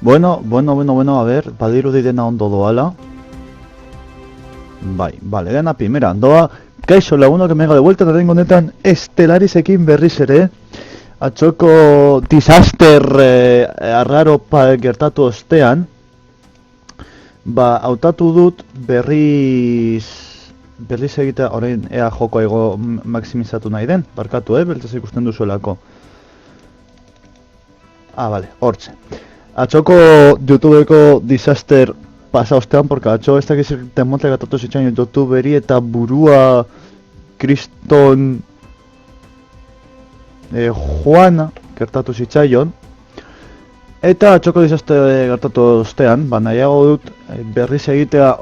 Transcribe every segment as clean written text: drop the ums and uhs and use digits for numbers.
Bueno, a ver, badirudi dena ondo doala. Bai, vale, dena primera, doa. Kaixo lagunok hemen de vuelta, eta tengo honetan Estelarisekin berriz ere. Atxoko disaster arraro gertatu ostean. Ba, hautatu dut berriz egitea, orain ea joko ego maksimizatu nahi den. Barkatu, beltaz ikusten duzuelako. Vale, hortxe. Atxoko YouTubeko disaster pasa ostean, porque atxo ez dakiz demonte gatatu zitzain YouTuberi eta burua kriston Juana gertatu zitzaion. Eta atxoko disaster gertatu ostean, nahiago dut berriz egitea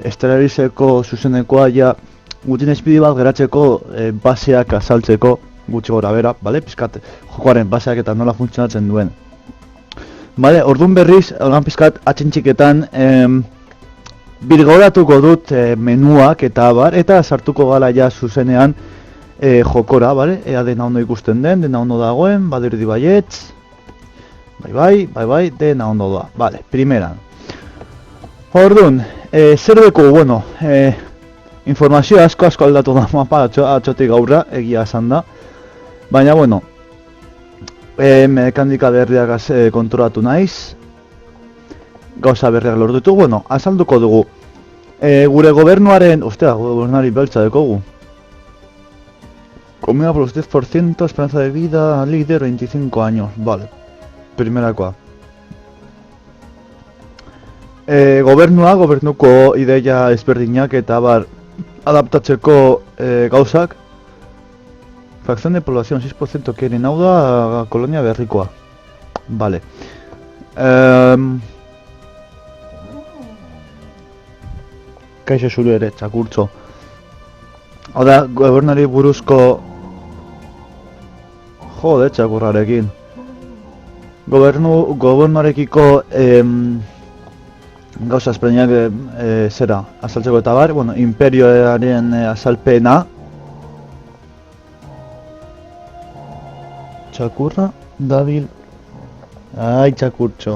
Estelariseko zuzenekoa ja gutxin espidi bat geratzeko baseak azaltzeko gutxi gora bera, bale? Pizkat jokoaren baseak eta nola funtzionatzen duen. Bale, orduan berriz, orduan pizkat atxintxiketan birgoratuko dut menuak eta abar, eta sartuko gala ja zuzenean jokora, bale? Ea dena ondo ikusten den, dena ondo dagoen, badirudi baietz. Bai, dena ondo da. Bale, primeran. Orduan, zer dugu, bueno, informazio asko aldatu da mapa atxotik gaurra, egia esan da. Baina, bueno, mekanika berriak kontrolatu naiz. Gauza berriak lortu ditugu, bueno, azalduko dugu. Gure gobernuaren, gobernari beltza dekogu. Comida por los 10%, esperanza de vida, líder 25 años, vale. Primerakoa. Gobernuko ideia ezberdinak eta bar adaptatzeko gauzak. Fracción de población 6% quieren, hau da kolonia berrikoa. Vale. Kaixo zuru ere, txakurtxo. Hau da, gobernari buruzko... Jode, txakurrarekin. Gobernuarekiko gauza ezberdinak zera, azaltzeko eta bar, bueno, imperioaren azalpena. Txakurra, dabil... Ai, txakurtxo.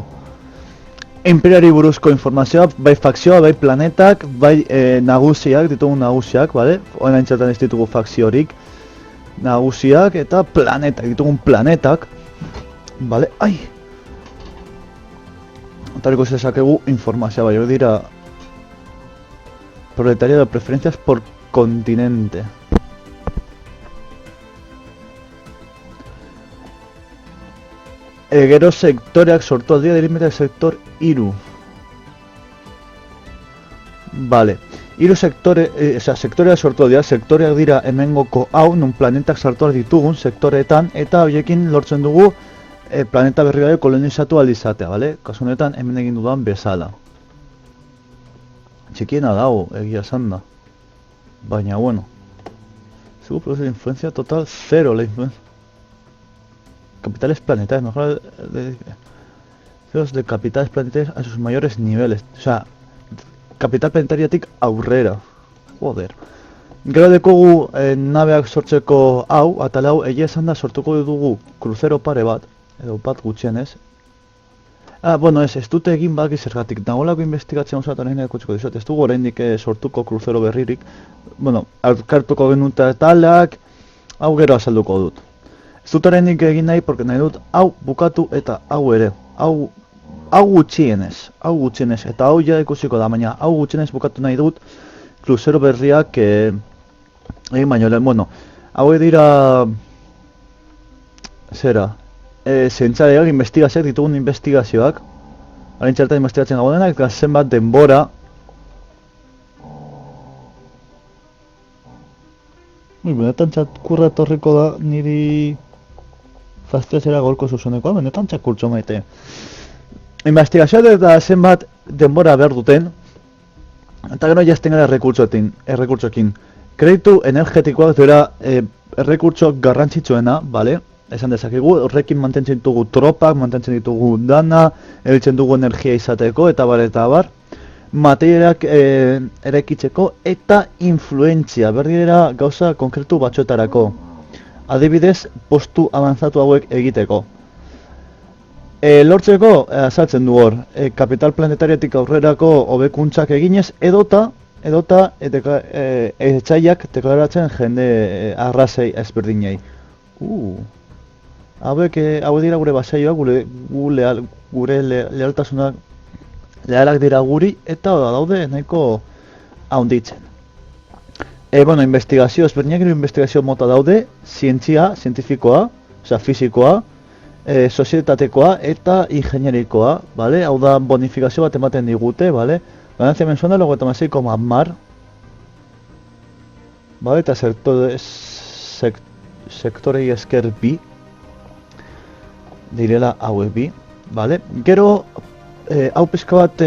Imperiari buruzko informazioa, bai fakzioa, bai planetak, bai nagusiak, ditugu nagusiak, bale? Oena entzatan ez ditugu fakziorik. Nagusiak eta planetak, ditugun planetak. Bale, ai! Otariko zezakegu informazioa, bai, dira... Proletaria de preferencias por continente. Gero sektoreak sortu aldia dirimetak sektor iru. Vale. Iru sektoreak sortu aldia, sektoreak dira hemengoko hau, nun planetak sartuak ditugun sektoreetan, eta horiekin lortzen dugu planeta berri gabe kolonizatu aldizatea, bale? Kasu honetan hemen egin dudan bezala. Txikiena dago, egia esan da. Baina, bueno. Seguro produce influencia total, cero la influencia. Capitales planetarios, mejor de capitales planetarios a sus mayores niveles. O sea, capital planetariatik aurrera. Joder. Gero dekogu nabeak sortzeko hau, atal hau, egia esan da sortuko dugu kruzero pare bat, edo bat gutxienez. Bueno, ez dute egin baki zergatik. Nagolako investigatzen osatu nahi kutsiko dizut. Ez dugu oraindik sortuko kruzero berririk. Bueno, alkartuko genuta talak, hau gero azalduko dut. Ez dut oraindik egin nahi, porque nahi dut hau bukatu eta hau ere. Hau gutxienez, eta hau ja ikusiko da, baina hau gutxienez bukatu nahi dut kruzero berriak egin baino lehen, bueno, hau dira zera, zentzaileak, investigazioak, ditugun investigazioak, harin txertan investigatzen gaudenak, eta zenbat denbora. Benetan txakurra etorriko da niri faztezera golko zuzenekoa, benetan txakurtxo maite. Investigazioak eta zenbat denbora behar duten, eta gero jazten gara errekurtsoekin. Kreditu energetikoak dira errekurtso garrantzitsuena, bale? Esan dezakegu, horrekin mantentzen ditugu tropak, mantentzen ditugu dana, erabiltzen dugu energia izateko, eta bar. Materialak eraikitzeko eta influentzia, berdira gauza konkretu batzuetarako. Adibidez, postu avanzatu hauek egiteko. Lortzeko, azaltzen du hor, kapital planetariotik aurrerako hobekuntzak eginez, edota etxaiak deklaratzen jende arrazei ezberdinei. Hauek dira gure basaioak, gure lealtasunak lealak dira guri, eta daude nahiko haunditzen. Investigazio, ezberdinak investigazio mota daude, zientifikoa, fisikoa, sozietatekoa eta ingenierikoa, bale? Hau da bonifikazio bat ematen digute, bale? Ganancia mensual de 96,10, bale? Eta sektorei esker bi, direla hauek bi, bale? Gero, hau pizka bat,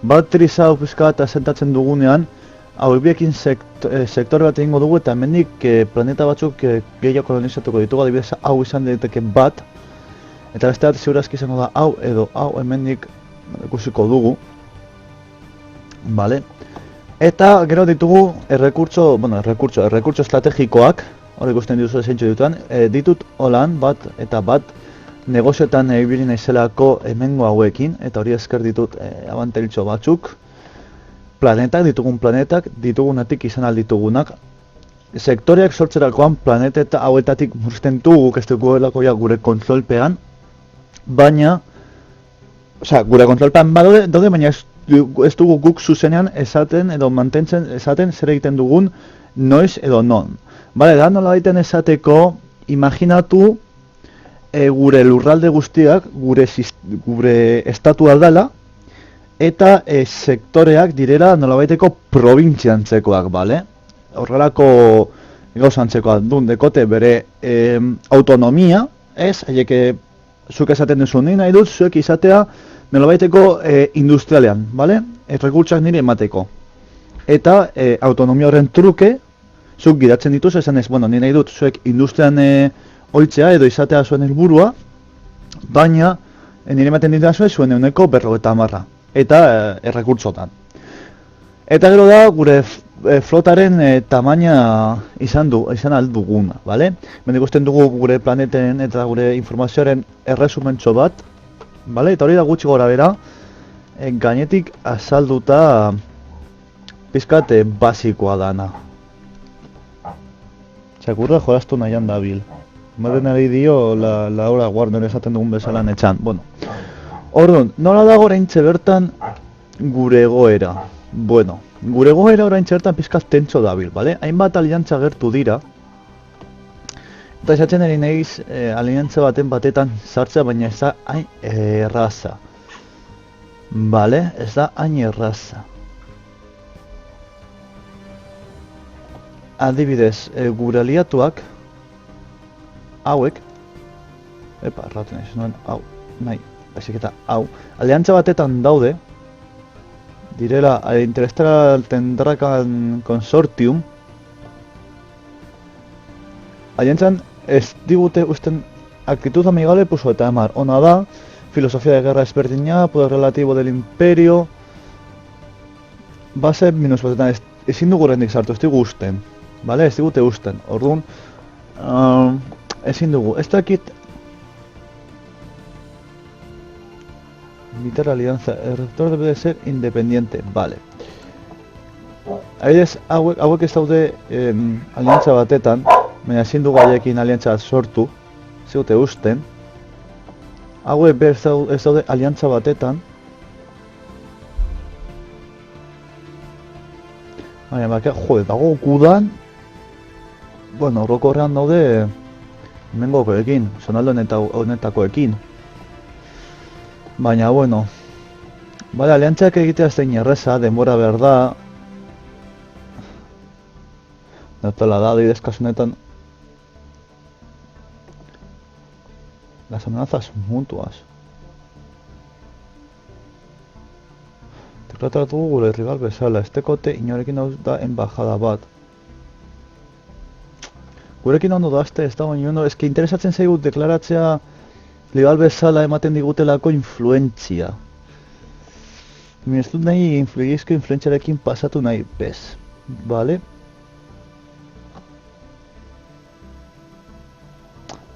batriz hau pizka bat asentatzen dugunean, hauek biekin sektore bat egingo dugu eta hemendik planeta batzuk gehiago kolonizatuko ditugu, adibidez hau izan daiteke bat, eta beste bat ziurazki izango da hau edo hau hemendik ikusiko dugu, vale? Eta gero ditugu errekurtso estrategikoak, hori ikusten dituzu zeintxo dituan, ditut holan bat eta bat negozioetan ibili naizelako hemengo hauekin, eta hori esker ditut abantelitxo batzuk, planetak, ditugunatik izan alditugunak, sektoreak sortzerakoan planeta hauetatik murrizten dugu, ez dugu gure kontrolpean, baina, gure kontrolpean daude, baina ez dugu guk zuzenean esaten edo mantentzen esaten zer egiten dugun noiz edo non. Bale, da nola egiten esateko, imaginatu gure lurralde guztiak, gure estatua dela, eta sektoreak direla nolabaiteko probintziantzekoak, bale? Horrelako gauzantzekoak duen dekote bere autonomia, ez? Haiek zuk esaten duzu nahi dut, zuek izatea nolabaiteko industrialean, bale? Errekurtsak nire emateko. Eta autonomia horren truke, zuk gidatzen dituz, esan ez, nire nahi dut, zuek industrian oitzea edo izatea zuen helburua, baina nire ematen dituzue zuen euneko 50. Eta errekurtsotan. Eta gero da gure flotaren tamaina izan alduguna, bale? Hemen ikusten dugu gure planeten eta gure informazioaren erresumentxo bat, bale? Eta hori da gutxi gora bera, gainetik azalduta pizkat basikoa dana. Txakurra jolastu nahian dabil. Ematen ari dio Laura Warner esaten dugun bezalan etxan. Bueno. Orduan, nola dago oraintxe bertan gure egoera? Bueno, gure egoera oraintxe bertan pizkat tentso dabil, bale? Hainbat aliantza gertu dira. Eta esatzen eri nahiz aliantza batetan sartzea, baina ez da hain erraza. Bale, ez da hain erraza. Adibidez, gure aliatuak, hauek, erratu nahi, hau, nahi. Baizik eta hau, aliantza batetan daude, direla Interstellar Tendrakan Consortium, aliantzan ez digute usten actitud amigable puso eta emar, ona da, filosofia de guerra ezberdina, poder relativo del imperio, base minus batetan ezin dugu rendik sartu, ez digu usten, bale, ez digute usten, orduan, ezin dugu, ez dakit, militar alianza, el rector debe de ser independiente, vale. Adibidez, hauek ez daude aliantza batetan, baina ezin dugu haiekin aliantza sortu, zigute usten. Hauek ez daude aliantza batetan. Baina, dago gudan, bueno, orokorrean daude hemengokoekin, zonaldo honetakoekin. Baina, bueno, bale, aliantzak egitea zein erreza, denbora behar da. Notela da, adibidez kasunetan. Las amenazas mutuas. Tratatu gure rival bezala, estekote inorekin da embajada bat. Gurekin ondo dazte, ez da baino, eski interesatzen zaigu deklaratzea rival bezala ematen digutelako influentzia. Ez dut nahi influentziarekin pasatu nahi bez, bale?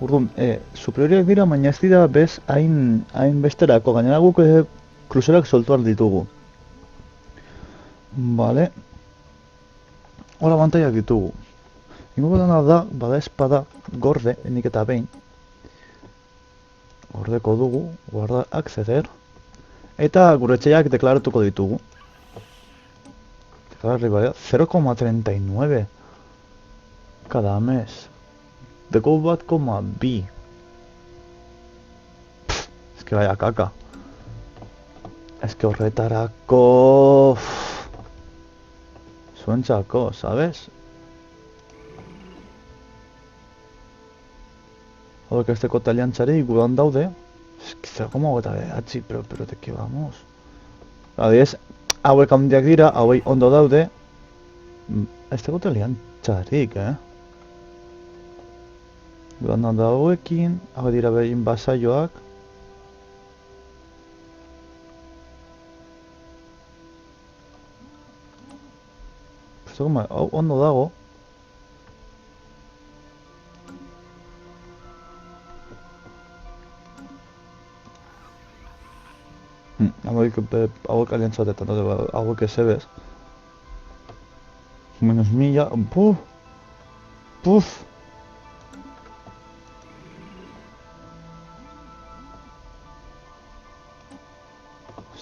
Orduan, superioriak dira, baina ez dira bez hain besterako, gainera guk kruzerak soltuar ditugu. Vale. Hola bantaiak ditugu. Ingo dena da, bada espada, gorde, enik eta behin. Gordeko dugu, guarda acceder. Eta gure etxeak deklaratuko ditugu. Deklararri bada, 0,39 cada mes. Deko bat koma bi. Ez que vaya kaka. Ez que horretarako... Zuentzako, ¿sabes? Hauek ez deko taliantzari gudan daude. Ez que 0,39, pero de que vamos? Adiez, hauek handiak dira, hauei ondo daude. Ez deko taliantzarik, Gudan da hauekin, hau dira behin basaioak. Hau ondo dago. Hauek aliantzatetan, hauek ez ebez. Menos mila, puf.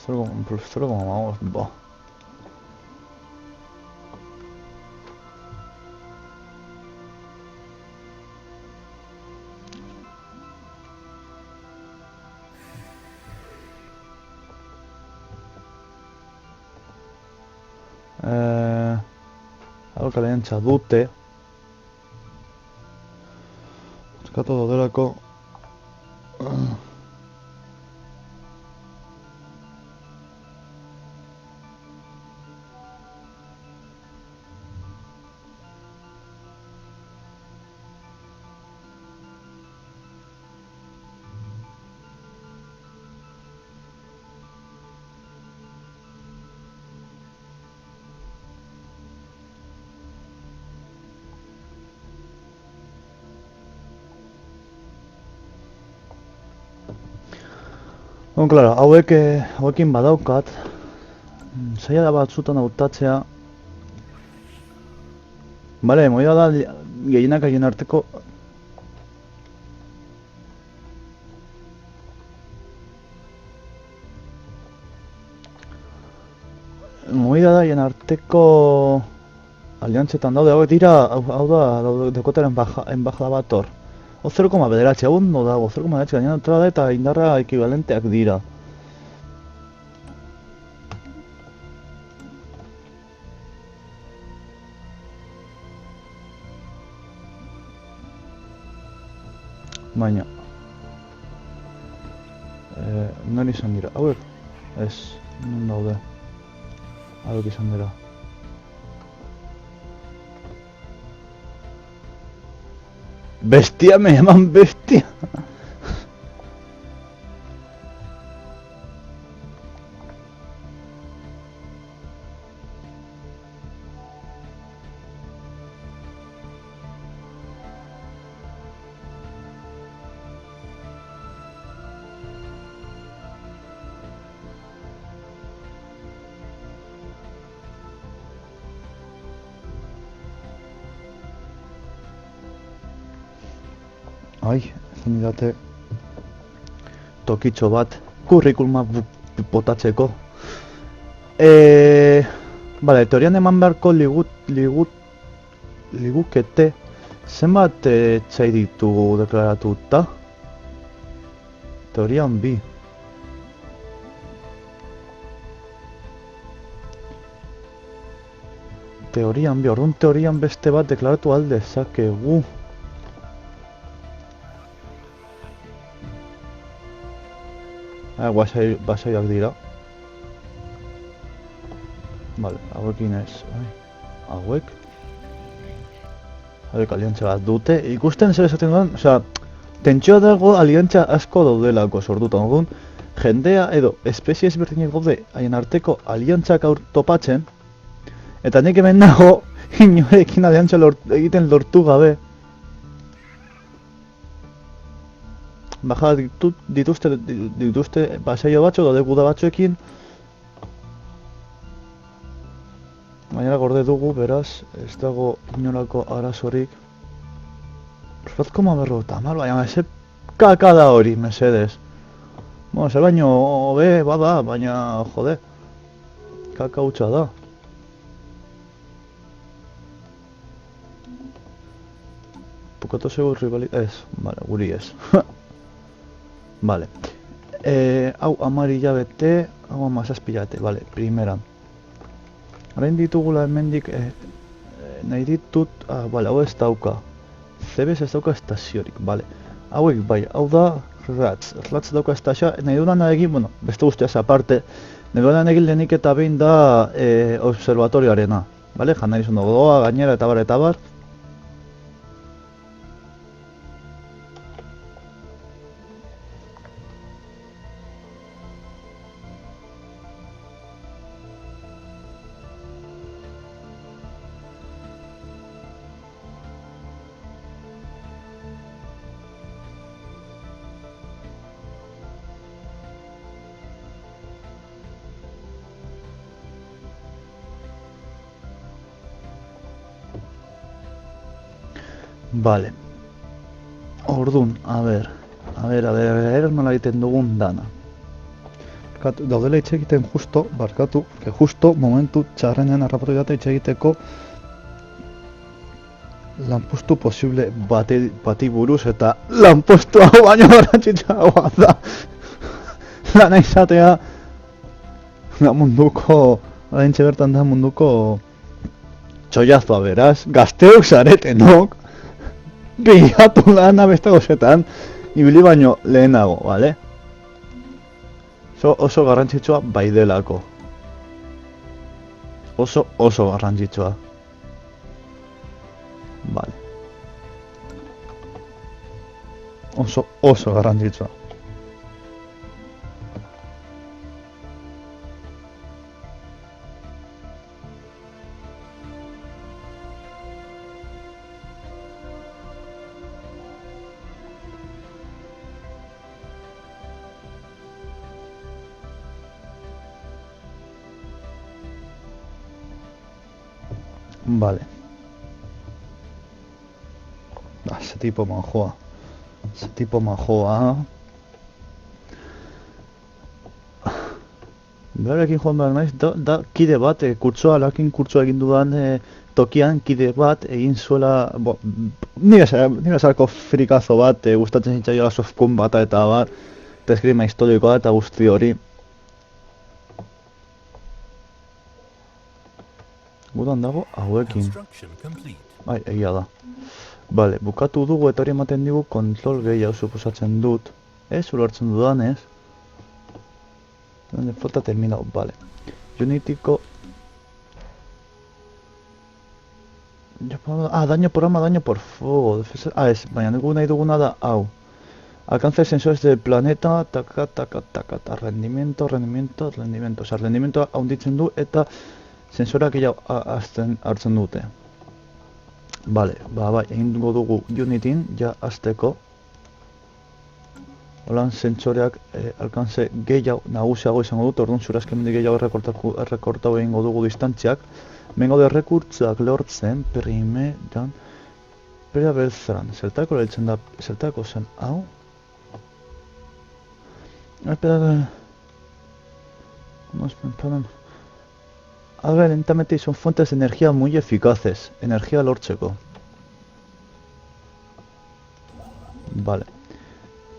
Esto como vamos, bah. Hau kalientza dute. Eskatu daudelako. Claro, hauekin badaukat, zaila da batzutan hautatzea. Bale, moida da gehienak haien arteko... Moida da haien arteko... aliantzetan daude, hauek dira, hau da, dekotaren embajada bat hor. 0,9, hau ondo dago, 0,9 gaina neutrala da eta indarra ekibalenteak dira. Baina... nori izan dira, hauek? Ez, non daude. Hauek izan dira. Bestia, me llaman bestia. Ai, ezin didate tokitxo bat kurrikuluma botatzeko. Bale, teorian eman beharko ligukete zenbat etxai ditugu deklaratuta? Teorian bi. Orduan teorian beste bat deklaratu aldezakegu. Basaioak dira. Vale, hauekin ez. Hauek aliantza bat dute. Ikusten zer esaten duen, osea, tentsioa dago aliantza asko daudelako sortutan dugun. Jendea edo espezie ezberdinek gaude haien arteko aliantzak topatzen. Eta nik hemen nago inorekin aliantza egiten lortu gabe. Baja dituzte paseio batzuk, daude guda batzuekin. Gainera gorde dugu, beraz, ez dago inolako arazorik. Rozko maberro eta mal, baina eze kaka da hori, mesedez. Bueno, ze baino hobe bada, baina jode, kaka hutsa da. Pukato segur rivali... Ez, vale, guri ez. Vale. Hau amarilla bete, hau amazazpila bete, vale, primeran. Orain ditugula hemendik, nahi ditut, vale, hau ez dauka. CBS ez dauka estaziorik, vale. Hauek bai, hau da Ratz dauka estazioa, nahi dudan egin, bueno, beste guztiaz aparte, nahi dudan egin lehenik eta behin da observatorioarena, vale, jan nahi zuen doa, gainera eta bar eta bar. Vale. Ordun, a ver, nola egiten dugun dana. Daudela hitz egiten justo, barkatu, que justo momentu txarrenean harrapatu dute hitz egiteko lanpostu posible bati buruz eta lanpostu hau baino garrantzitsuagoa da. Lana izatea da munduko, oraintxe bertan da munduko txoiazoa beraz, gazteok zaretenok, gehatu lana beste gozetan, ibili baino lehenago, bale? Oso garrantzitsua bai delako. Oso garrantzitsua. Vale. Oso garrantzitsua. Vale. Ese tipo manjoa. Berarekin joan behar naiz, da kide bat, lakin kurtsoa egin dudan tokian, kide bat egin zuela, nire zarko frikazo bat, gustatzen zintzaioa softcom bata eta bar, eta eskrima historikoa eta guzti hori. Gudan dago hauekin. Bai, egia da. Bale, bukatu dugu eta hori ematen digu kontrol gehiago suposatzen dut. Ez, ulertzen dudan ez. Donde falta terminado, vale. Unityko... daño por arma, daño por fuego. Ez, baina nahi duguna da hau. Alcance sensores del planeta, taka, rendimiento. Osa, rendimiento haunditzen du eta sensorak gehiago hartzen dute. Vale, bai, egingo dugu Unityn, ja azteko. Holan sentsoreak alcance gehiago nagusiago izango dut, orduan zurazkemendik gehiago errekortau egingo dugu distantziak. Bengo de rekurtsak lortzen, primeran, pera belzran, zertako lehitzen da, zertako zen, hau? Lentamente son fuentes de energía muy eficaces, energía lortzeko. Vale.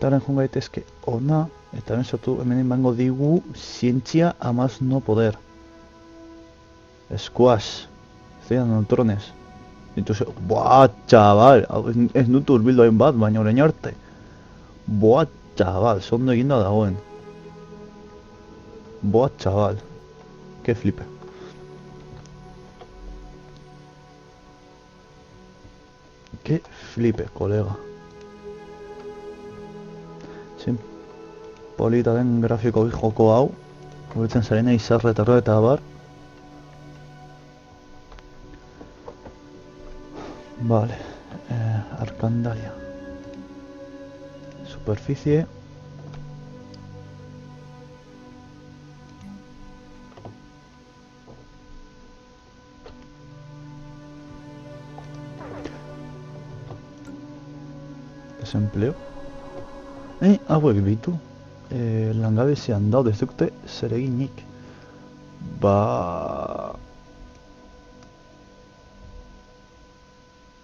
Taren joan gaitezke ona, eta hemen sortu hemen bango digu zientzia a más no poder. Squash. Zeran neutrones. Entonces, buah, chaval, ez dut urbildu hain bat, baina orain arte. Buah, chaval, zondo eginda dagoen. Buah, chaval. Que flipe. Que flipe, kolega. Zin polita den grafiko joko hau. Hobetzen zarena izarra eta bar. Vale, Arcandalia. superficie. Desempleo. Hauek bitu. Langabezian daude ez dute zereginik.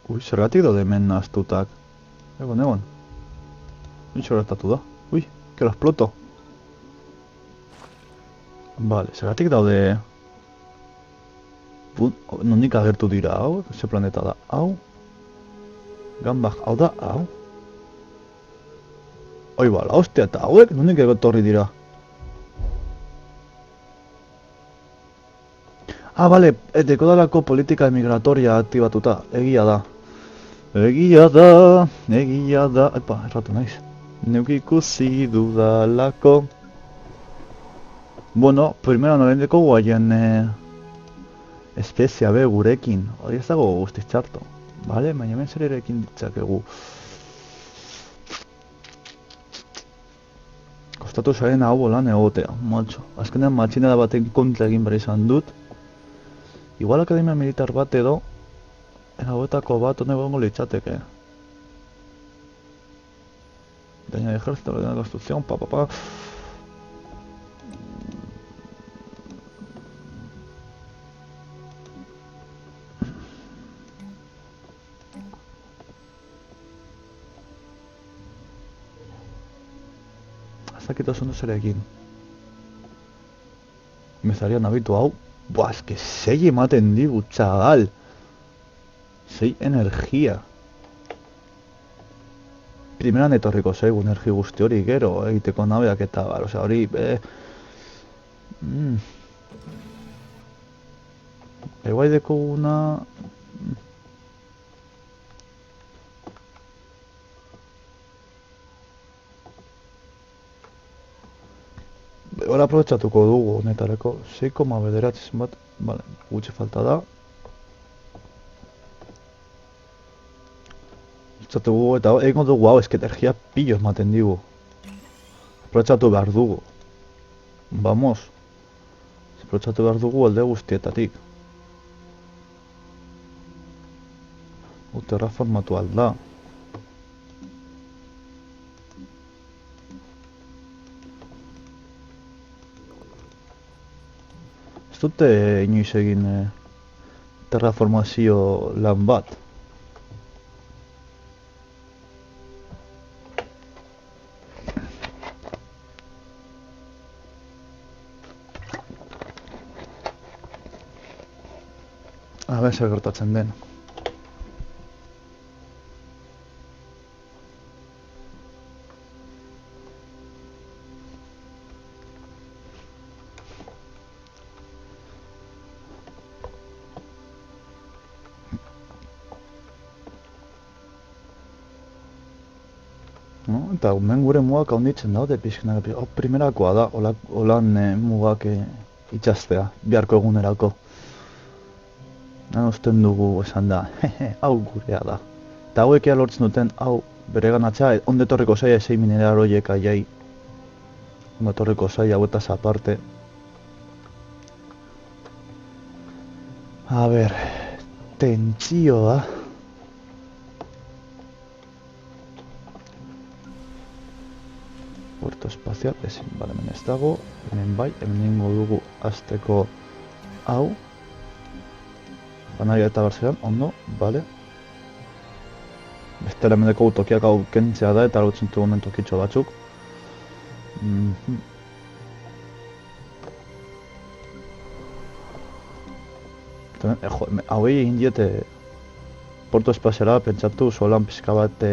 Ui, zergatik daude hemen nahaztutak. Egon. Nintxo gertatu da. Ui, que lo exploto. Vale, zergatik daude... Nondik agertu dira hau? Ze planeta da? Hau? Gambak, hau da? Hau? Oi bala, hostia, eta hauek nondik egotorri dira? Bale, dekodalako politika emigratoria aktibatuta, egia da. Egia da... Epa, erratu naiz. Neuk ikusi dudalako. Bueno, primero norendeko guaien espezia be gurekin. Hori ez dago guztiz txarto. Bale, baina hemen zer erekin ditzakegu. Kostatu zaren hau bolan egotea, matxo. Azkenean matxinada baten kontra egin behar izan dut. Igual akademia militar bat edo, hauetako bat honek gongo litzateke. Daña de ejército, de construcción, Zakit oso ondo zerekin. Mezarian abitu hau. Buah, es que 6 ematen digu, txagal. 6 energia. Primeran etorriko zaigu energi guzti hori gero, egiteko nabeak eta bar, osea hori... Eguai dekoguna... Hora aprobetxatuko dugu honetareko 6,9 bat, vale, gutxi falta da. Aprobetxatugu eta egingo dugu hau, eske energia pillo ematen digu. Aprobetxatu behar dugu. Vamos. Aprobetxatu behar dugu alde guztietatik. Terraformatu alda. Ez dute inoiz egin terraformazio lan bat. Zer gertatzen den. Eta hemen gure mugak handitzen daude pixkanak. Primerakoa da, holan mugak itxastea, biharko egunerako. Usten dugu esan da, hau gurea da. Eta hauek ea lortzen duten, hau bereganatzea, ondetorriko zaila 6 mineral horiek aiai. Ondetorriko zaila hauetaz aparte. A ber, tentsioa. Puerto espacial, ezin, bale, hemen ez dago, hemen bai, hemen ingo dugu azteko hau. Banaria eta barzean, ondo, bale. Beste elemendeko tokiak hau kentzea da eta hautzen dugu hemen tokitxo batzuk. Hauei egin diete Porto espaziala pentsatu solan pixka bat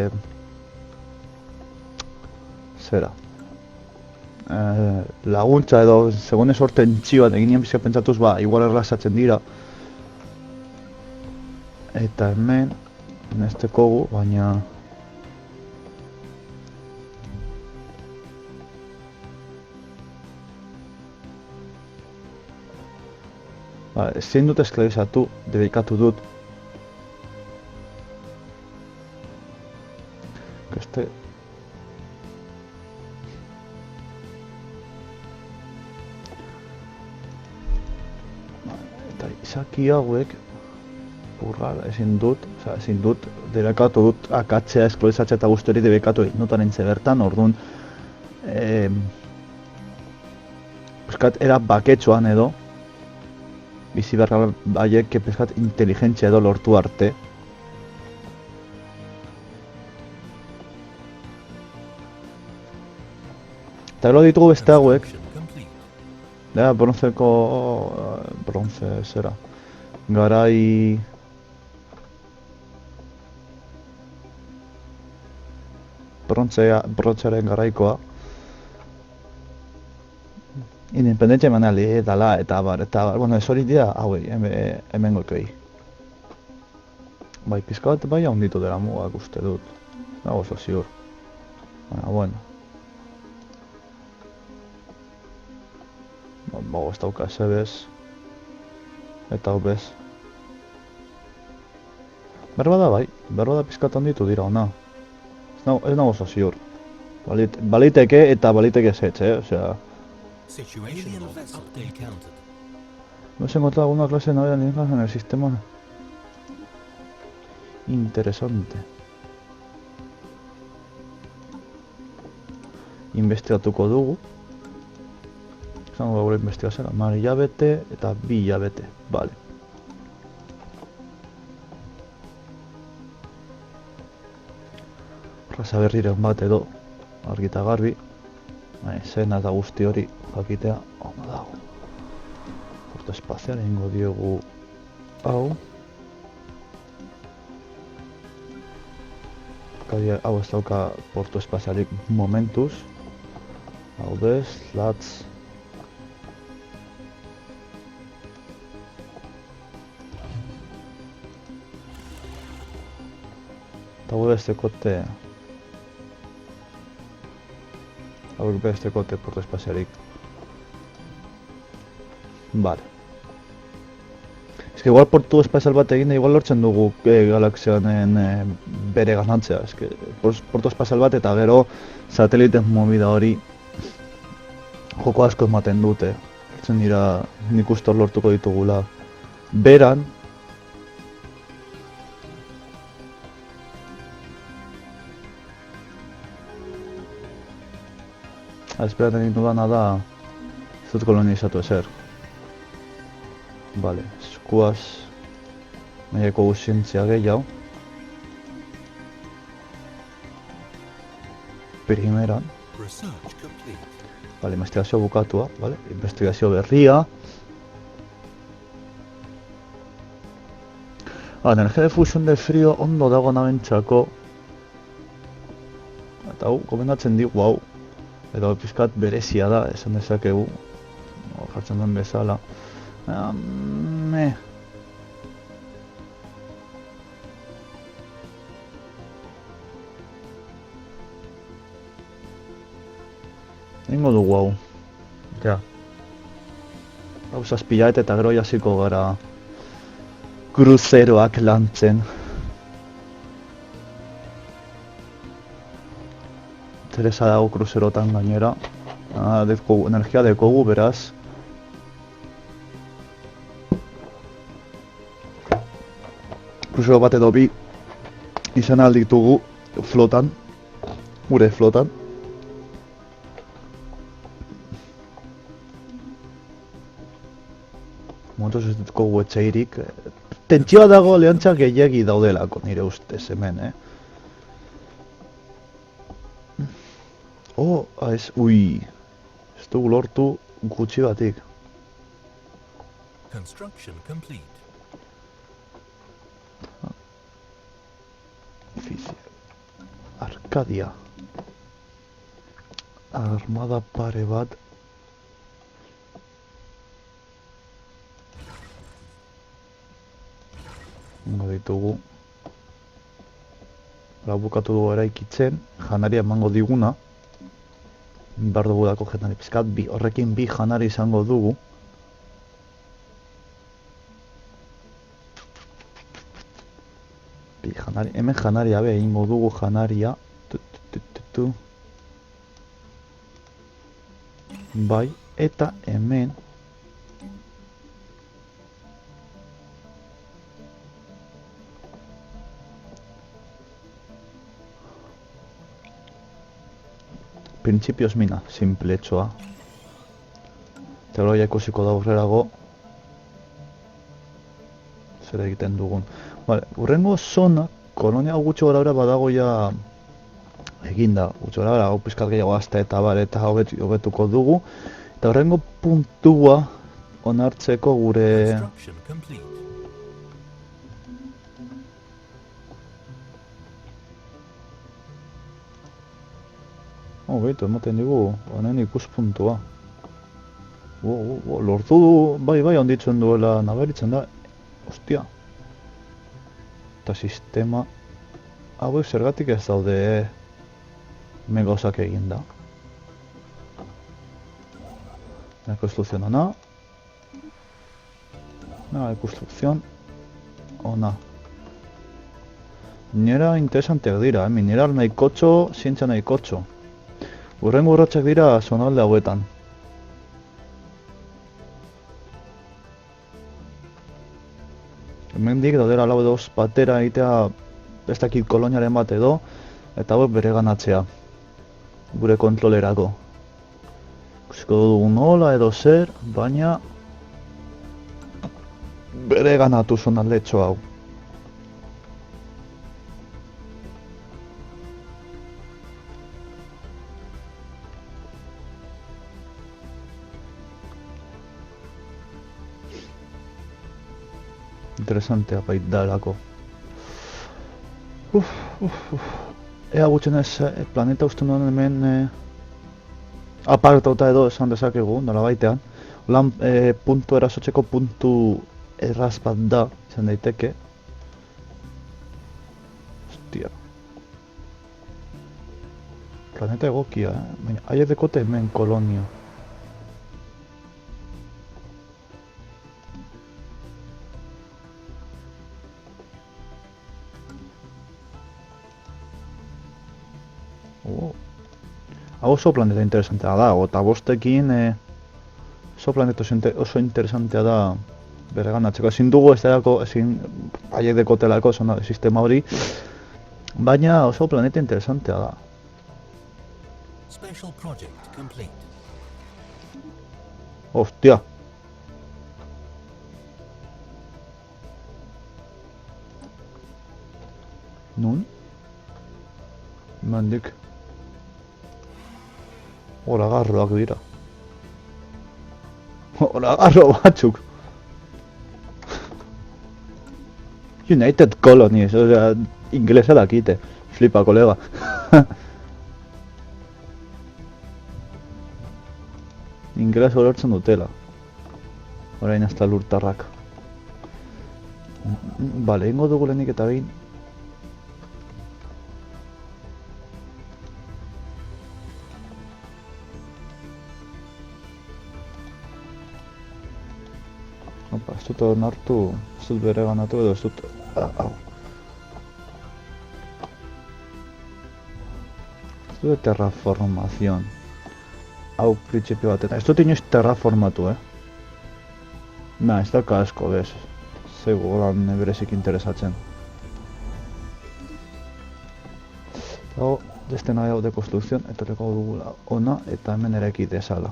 zera. Laguntza edo segunez hor tentsioan egin nien pixka pentsatuz igual erlazatzen dira. Eta hemen nestekogu, baina... Ezin dut esklarizatu, dedikatu dut. izaki hauek urrar ezin dut, derekatu dut akatzea, esklorizatzea eta guzti hori debekatu egin dut anintze bertan, orduan peskat era baketsuan edo bizi berra baiek peskat inteligentzia edo lortu arte. Eta gero ditugu beste hauek, da, bronze zera, garai brontzearen garaikoa independentzia emanali dala eta bar, bueno, ez hori dira hauei, hemen goikei. Bai, pizka bat bai handitu dela mugak uste dut, nago oso ziur. Baina, bueno. Bago ez dauka ezebez, eta hau bez. Berbada bai, berbada pizka bat handitu dira ona. Ez nago oso ziur. Baliteke eta baliteke ezetxe, osea. No se encontrado alguna clase de nave alienígenas en el sistema. Interesante. Investigatuko dugu. Zango gure investigazioa. Mar hilabete eta 2 hilabete. Vale. Raza berriren bat edo argita garbi. Zena eta guzti hori jakitea ondo dago. Porto espazial egingo diogu hau. Hau ez dauka porto espazialik momentuz. Hau bez, latz. Eta hau beste kote. Hauek beste kote porto espazialik. Vale. Ez que igual portu espazial bat egin da igual lortzen dugu galaxianen bere ganatzea. Ez que portu espazial bat eta gero sateliten movida hori joko asko ematen dute. Lortzen dira nik uste hor lortuko ditugula. Beran esperaten egin dudana da ez dut kolonizatu ezer. Vale, eskuaz nahieko guzientzia gehiago. Primeran. Vale, investigazio bukatua, vale, investigazio berria. Energia de fusión de frío ondo dago nabentzako. Eta hau, gomendatzen digu hau. Edo pizkat berezia da, esan dezakegu. Jartzen duen bezala. Egingo dugu hau. Ja. Hau zazpilaet eta gero jasiko gara kruzeroak lantzen. Teresa dago kruzerotan gainera. Energia dekogu, beraz. Kruzero bat edo bi izan alditugu flotan. Gure flotan. Momentuz ez dutkogu etxeirik. Tentsioa dago aliantza gehiagi daudelako nire ustez hemen, Oh, ez, ui, ez dugu lortu gutxi batik. Construction complete. Arkadia. Armada pare bat. Ingo ditugu. Hala bukatu dugu eraikitzen, janaria emango diguna. Behar dugu dako janari pizkat, horrekin 2 janari izango dugu. Hemen janaria be, ingo dugu janaria. Bai, eta hemen printzipioz mina, simpletxoa. Eta gero ja ikusiko da aurrerago zer egiten dugun. Vale, urrengo zona, kolonia gutxo gara badago ja eginda. Gutxo gara, hau pizkat gehiago azte eta bar eta hobetuko dugu. Eta urrengo puntua onartzeko gure... Behitu, ematen digu, honen ikuspuntua. Lortu du, bai, onditzen duela nabaritzen da. Ostia. Eta sistema... hauek zergatik ez daude hemen gauzak eginda. La construcción ona. La construcción ona. Minera interesanteak dira, mineral nahikotxo, zientzia nahikotxo. Urrengo urratsak dira zonalde hauetan. Hemendik daudera lau edo batera egitea ez dakit koloniaren bat edo, eta hauek bere ganatzea. Gure kontrolerako. Ikusiko dugu nola edo zer, baina bere ganatu zonaldetxo hau. Interesantea baitdarako. Ea gutxenez planeta usten duen hemen apartauta edo esan dezakegu, nola baitean. Lan puntu erasotzeko puntu erraz bat da, izan daiteke. Ostia. Planeta egokia, baina haiek dekote hemen kolonia. Hau oso planeta interesantea da, eta bostekin oso planeta oso interesantea da bere ganatzeko. Ezin dugu ez delako, ezin haiek dekotelako sistema hori, baina oso planeta interesantea da. Ostia! Nun? Mandik. Oragarroak dira. Oragarro batzuk. United Colonies, osea, inglesa dakite. Flipa, kolega. Inglesa ulertzen dutela. Orain hasta lurtarrak. Bale, ingo dugu lehenik eta behin. Ez dut onartu, ez dut bere ganatu edo ez dut... Ez dut terraformazion. Hau printzipio batetan. Ez dut inoiz terraformatu, ez dauka asko, bez. Zego lan berezik interesatzen. Hau, deste nahi hau de konstrukzion, etorreko dugula ona eta hemen eraiki dezala.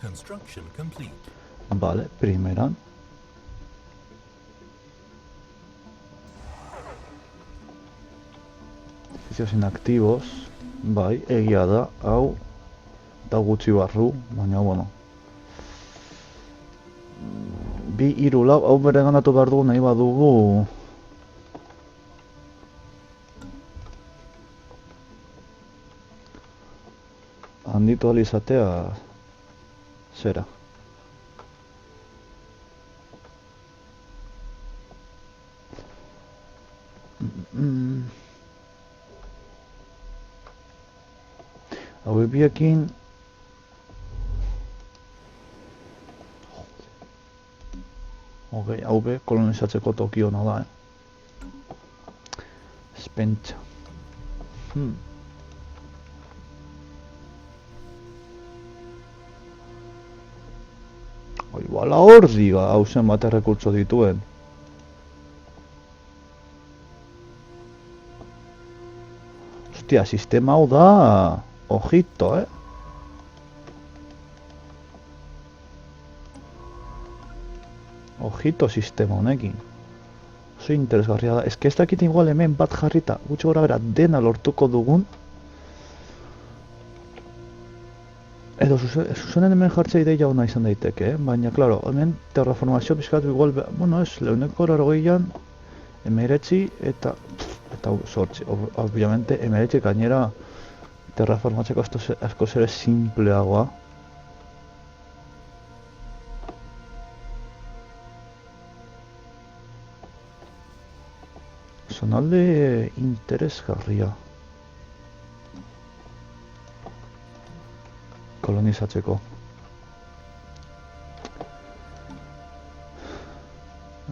Construction complete. Vale, primeran. Edificios inactivos. Bai, egia da, hau da gutxi barru, baina, bueno. Bi, hiru, lau, hau bere ganatu behar dugu nahi badugu. Handitu alizatea zera. Hau biekin hau be kolonizatzeko toki hona da, Espentsa. Igual hor diga, hau zen bat errekurtso dituen. Hostia, sistema hau da... Ojito, Ojito sistema honekin. Oso interesgarria da. Ez que ez dakit igual hemen bat jarrita, gutxi gora bera dena lortuko dugun. Edo zuzenen hemen jartzea ideia hona izan daiteke, baina, klaro, hemen terraformazio pizkatu igual, bueno, ez, leuneko 80an, emeretzi eta sortzi. Obviamente, emeretzi gainera terraformatzeko asko zere simpleagoa. Zonalde interesgarria kolonizatzeko.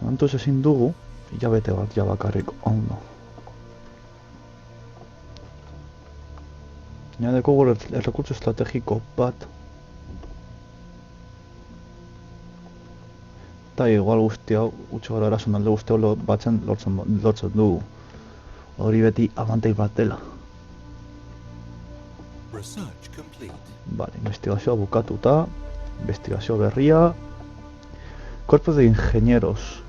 Antuz ezin dugu, hilabete bat jabakarrik ondo. Nire gure errekurtso estrategiko bat. Eta igual guzti hau, utxo gara zonalde guzti hau batzen lortzen dugu. Hori beti abantai bat dela. Research complete. Vale, investigazioa bukatuta. Investigazio berria. Cuerpo de ingenieros.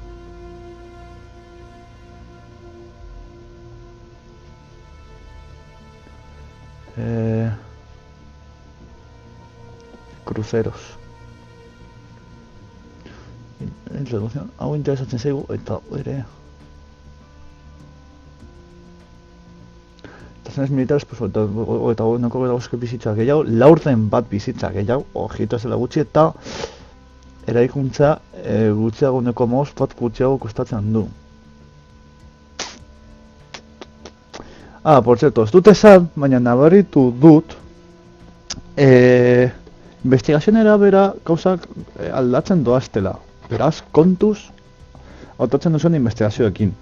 Cruceros. Introducción. Hau interesatzen zaigu eta ere. Estaciones militares, pues, eta honeko dauzke bizitza gehiago, laurden bat bizitza gehiago, ojito ez dela gutxi, eta eraikuntza gutxiago honeko moz bat gutxiago kostatzen du. Por cierto, ez dut esan, baina nabaritu dut, investigazionera bera gauzak aldatzen doaztela. Beraz, kontuz, hautatzen duzuen investigazioekin.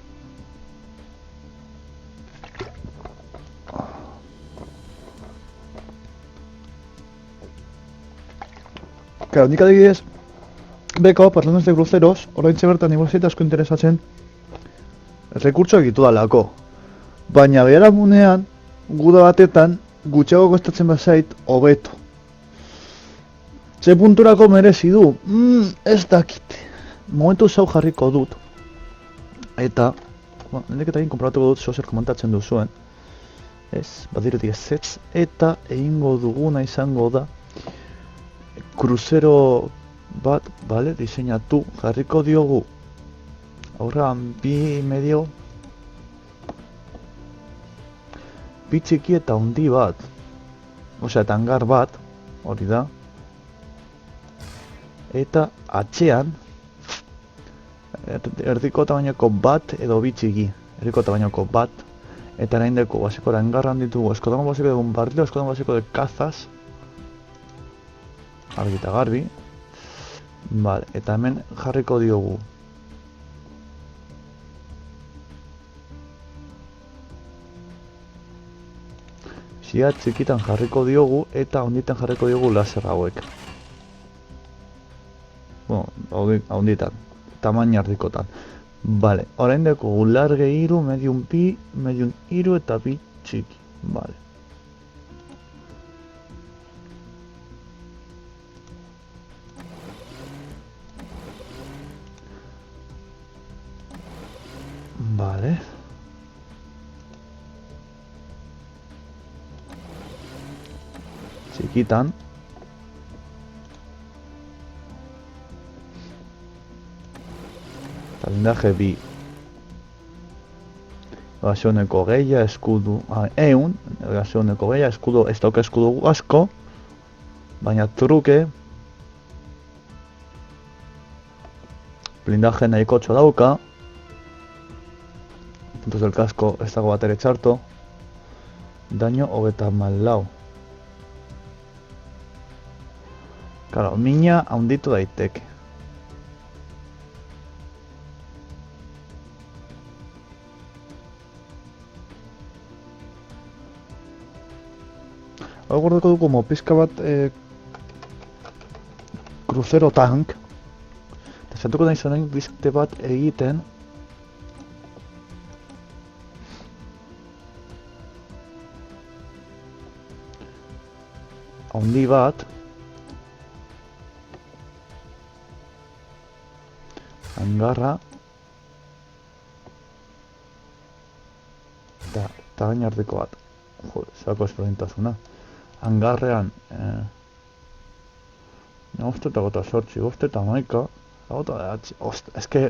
Claro, nik adibidez, beko, parlantes de cruceros, oraintxe bertan igual asko interesatzen, rekurtsoak ditu dalako. Baina biharamunean, guda batetan, gutxiago kostatzen bazait, hobeto. Ze punturako merezi du? Ez dakit. Momentu zau jarriko dut. Eta, nendek eta egin konprobatuko dut zer komentatzen duzuen. Ez, badirutik ez, eta egingo duguna izango da kruzero bat, bale, diseinatu, jarriko diogu aurrean bi medio, bi txiki eta handi bat, osea, eta hangar bat, hori da, eta atxean erdiko tamainako bat edo bi txiki, erdiko tamainako bat, eta nahindeko basikora engarran ditugu eskodamo basiko de bombardeo, eskodamo basiko de kazaz, argi eta garbi. Vale, eta hemen jarriko diogu xia txikitan jarriko diogu eta honditan jarriko diogu laser hauek. Bueno, honditan, tamaina erdikotan. Vale, orain deko large iru, medium pi, medium iru eta bi txiki. Vale. Vale. Txikitan. Blindaje bi. Gazioneko gehiago, eskudu... eun, gazioneko gehiago, eskudu... Ez dauka eskudu asko. Baina truke... Blindaje nahikotxo dauka. Puntos del casco ez dago bat ere txarto. Daño 34. Claro, mina handitu daiteke. Hau gordeko dugu como pizka bat crucero tank. Eta zentuko da izanen bizkate bat egiten. haundi bat. Hangarra. Eta gain ardeko bat. Jo, zako ezberdintasuna. Hangarrean, bost eta gota sortzi, bost eta maika, gota behatzi, eske,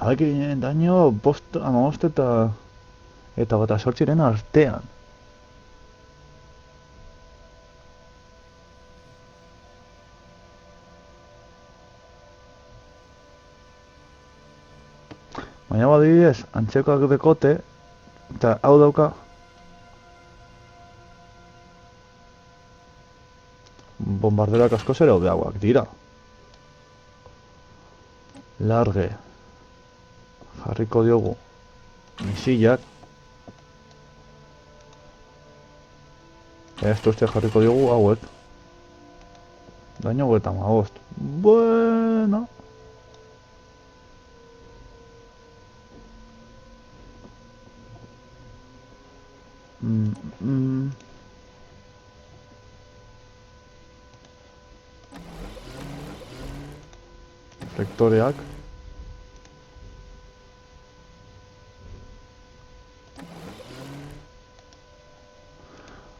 hauek eginen daño, bost eta gota sortziren artean. Baina badibidez, antzekoak dekote, eta hau dauka, bombarderoak asko zera hobeagoak dira. Large. Jarriko diogu misilak. Esto jarriko diogu hauek. Daño eta magost. Bueno. Reflektoreak.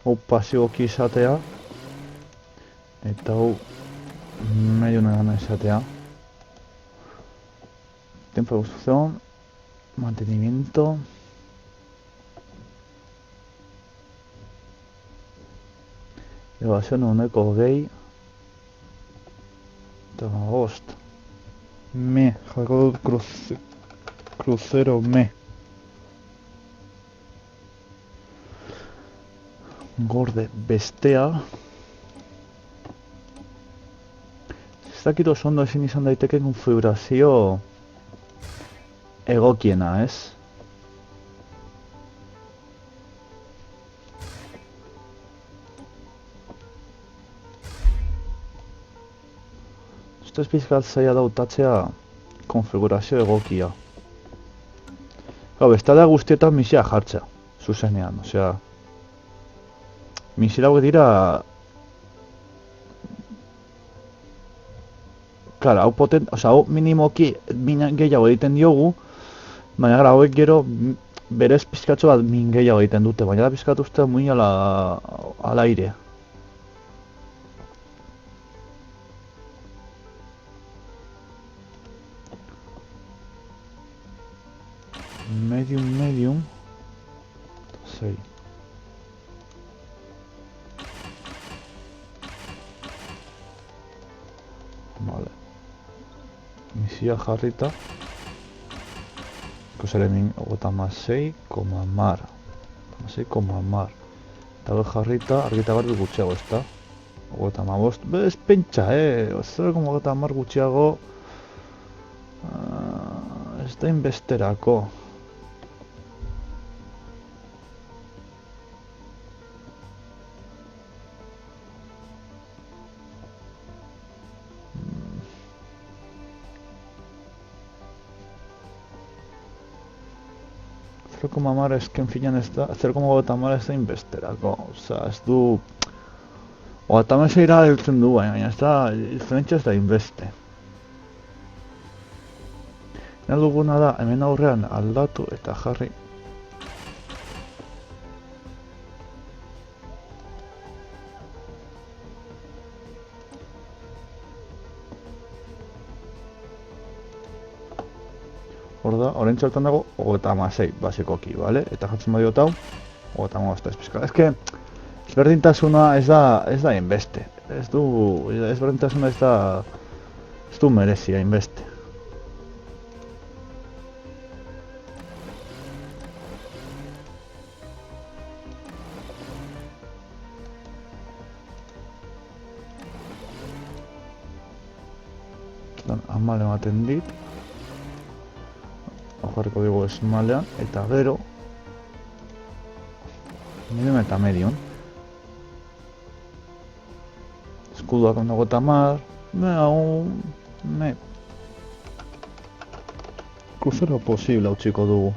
Hau pasiboki izatea. Eta hau medio negana izatea. Tiempo de construcción. Mantenimiento. Evasión uneko hogei. Eta magost. Me, jarriko dut crucero me. Gorde bestea. Ez dakit oso ondo ezin izan daiteke konfigurazio egokiena, ez? Ez pizkat zaila da hautatzea konfigurazio egokia. Gau, bestalea guztietan misia jartzea, zuzenean, osea... Misila hauek dira... Klara, hau potent... Osea, hau minimoki gehiago egiten diogu, baina gara, hauek gero berez pizkatxo bat min gehiago egiten dute, baina da pizkatu uste muy al aire. Medium. 6. Vale. Misia jarrita. Ikusaren ogota ma 6, mar. 6, mar. Eta hori jarrita, argita garbi gutxiago, ez da? Ogota ma bost. Ez pentsa, Zer como ogota mar gutxiago... Ez da inbesterako. Mar esken finan ez da, 0,50 ez da inbesterako, oza, ez du... Ogata meseira hiltzen du, baina ez da, diferentzia ez da inbeste. Nel duguna da, hemen aurrean aldatu eta jarri. Hor da, orain txaltan dago, 36 basikoki, bale? Eta jatzen badiot hau, 35 espizka. Ez que, ezberdintasuna ez da inbeste. Ezberdintasuna ez du merezia inbeste. Amale ematen dit. Jarriko dugu esmalean, eta gero medium eta medium. Eskuduak ondo eta mar, Kruzero posible utziko dugu.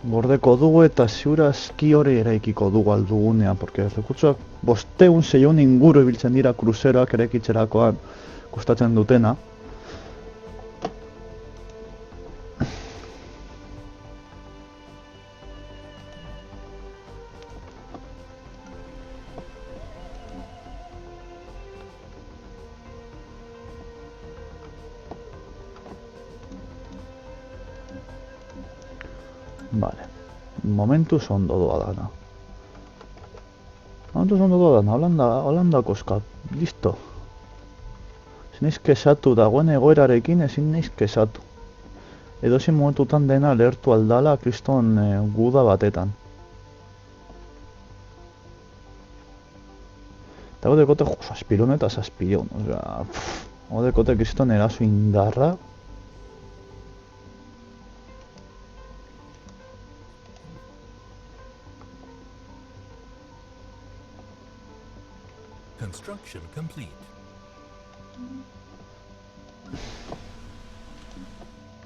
Gordeko dugu eta ziurazki hori eraikiko dugu aldugunean, porque ez dekutsuak 500 inguru ibiltzen dira kruzeroak eraikitzerakoan kostatzen dutena. Vale, momentuz ondo doa dana. Momentuz ondo doa dana, holanda koska, listo. Ezin naiz kesatu dagoen egoerarekin, ezin naiz kesatu. Edozein momentutan dena lehertu aldala kriston guda batetan. Eta godekote, saspiron eta saspiron, godekote kriston eraso indarra. Construction complete.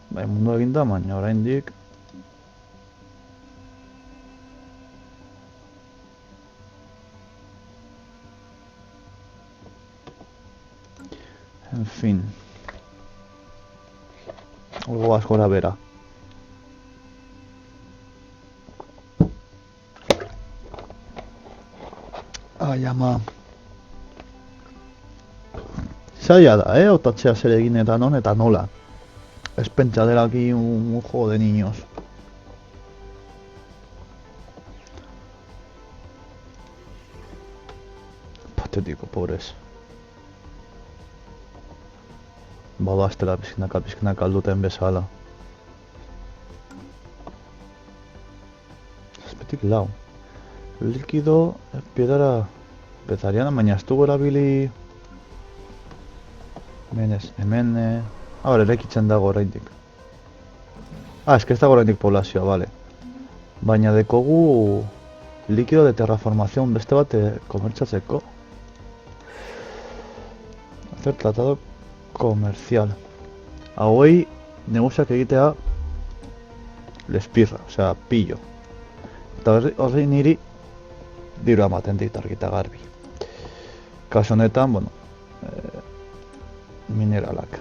Bai, mundu eginda, baina oraindik. En fin. Algo asko gora bera. Ai, ama. Zaila da, otatzea zer egin eta non eta nola. Ez pentsa dela aquí un juego de niños. Patético, pobres. Balastela pizkinaka alduten bezala. Zazpetik lau. Likido, piedra bezariana, baina ez dugu erabili... Hemen... Hor, erekitzen dago oraindik. Eske ez dago oraindik poblazioa, vale. Baina dekogu... Likido de terraformación beste bat komertzatzeko. Hacer tratado comercial. Hauei negoziak egitea lespirra, osea, pillo. Eta horri niri diru ematen dit argita garbi. Kaso honetan, bueno, mineralak.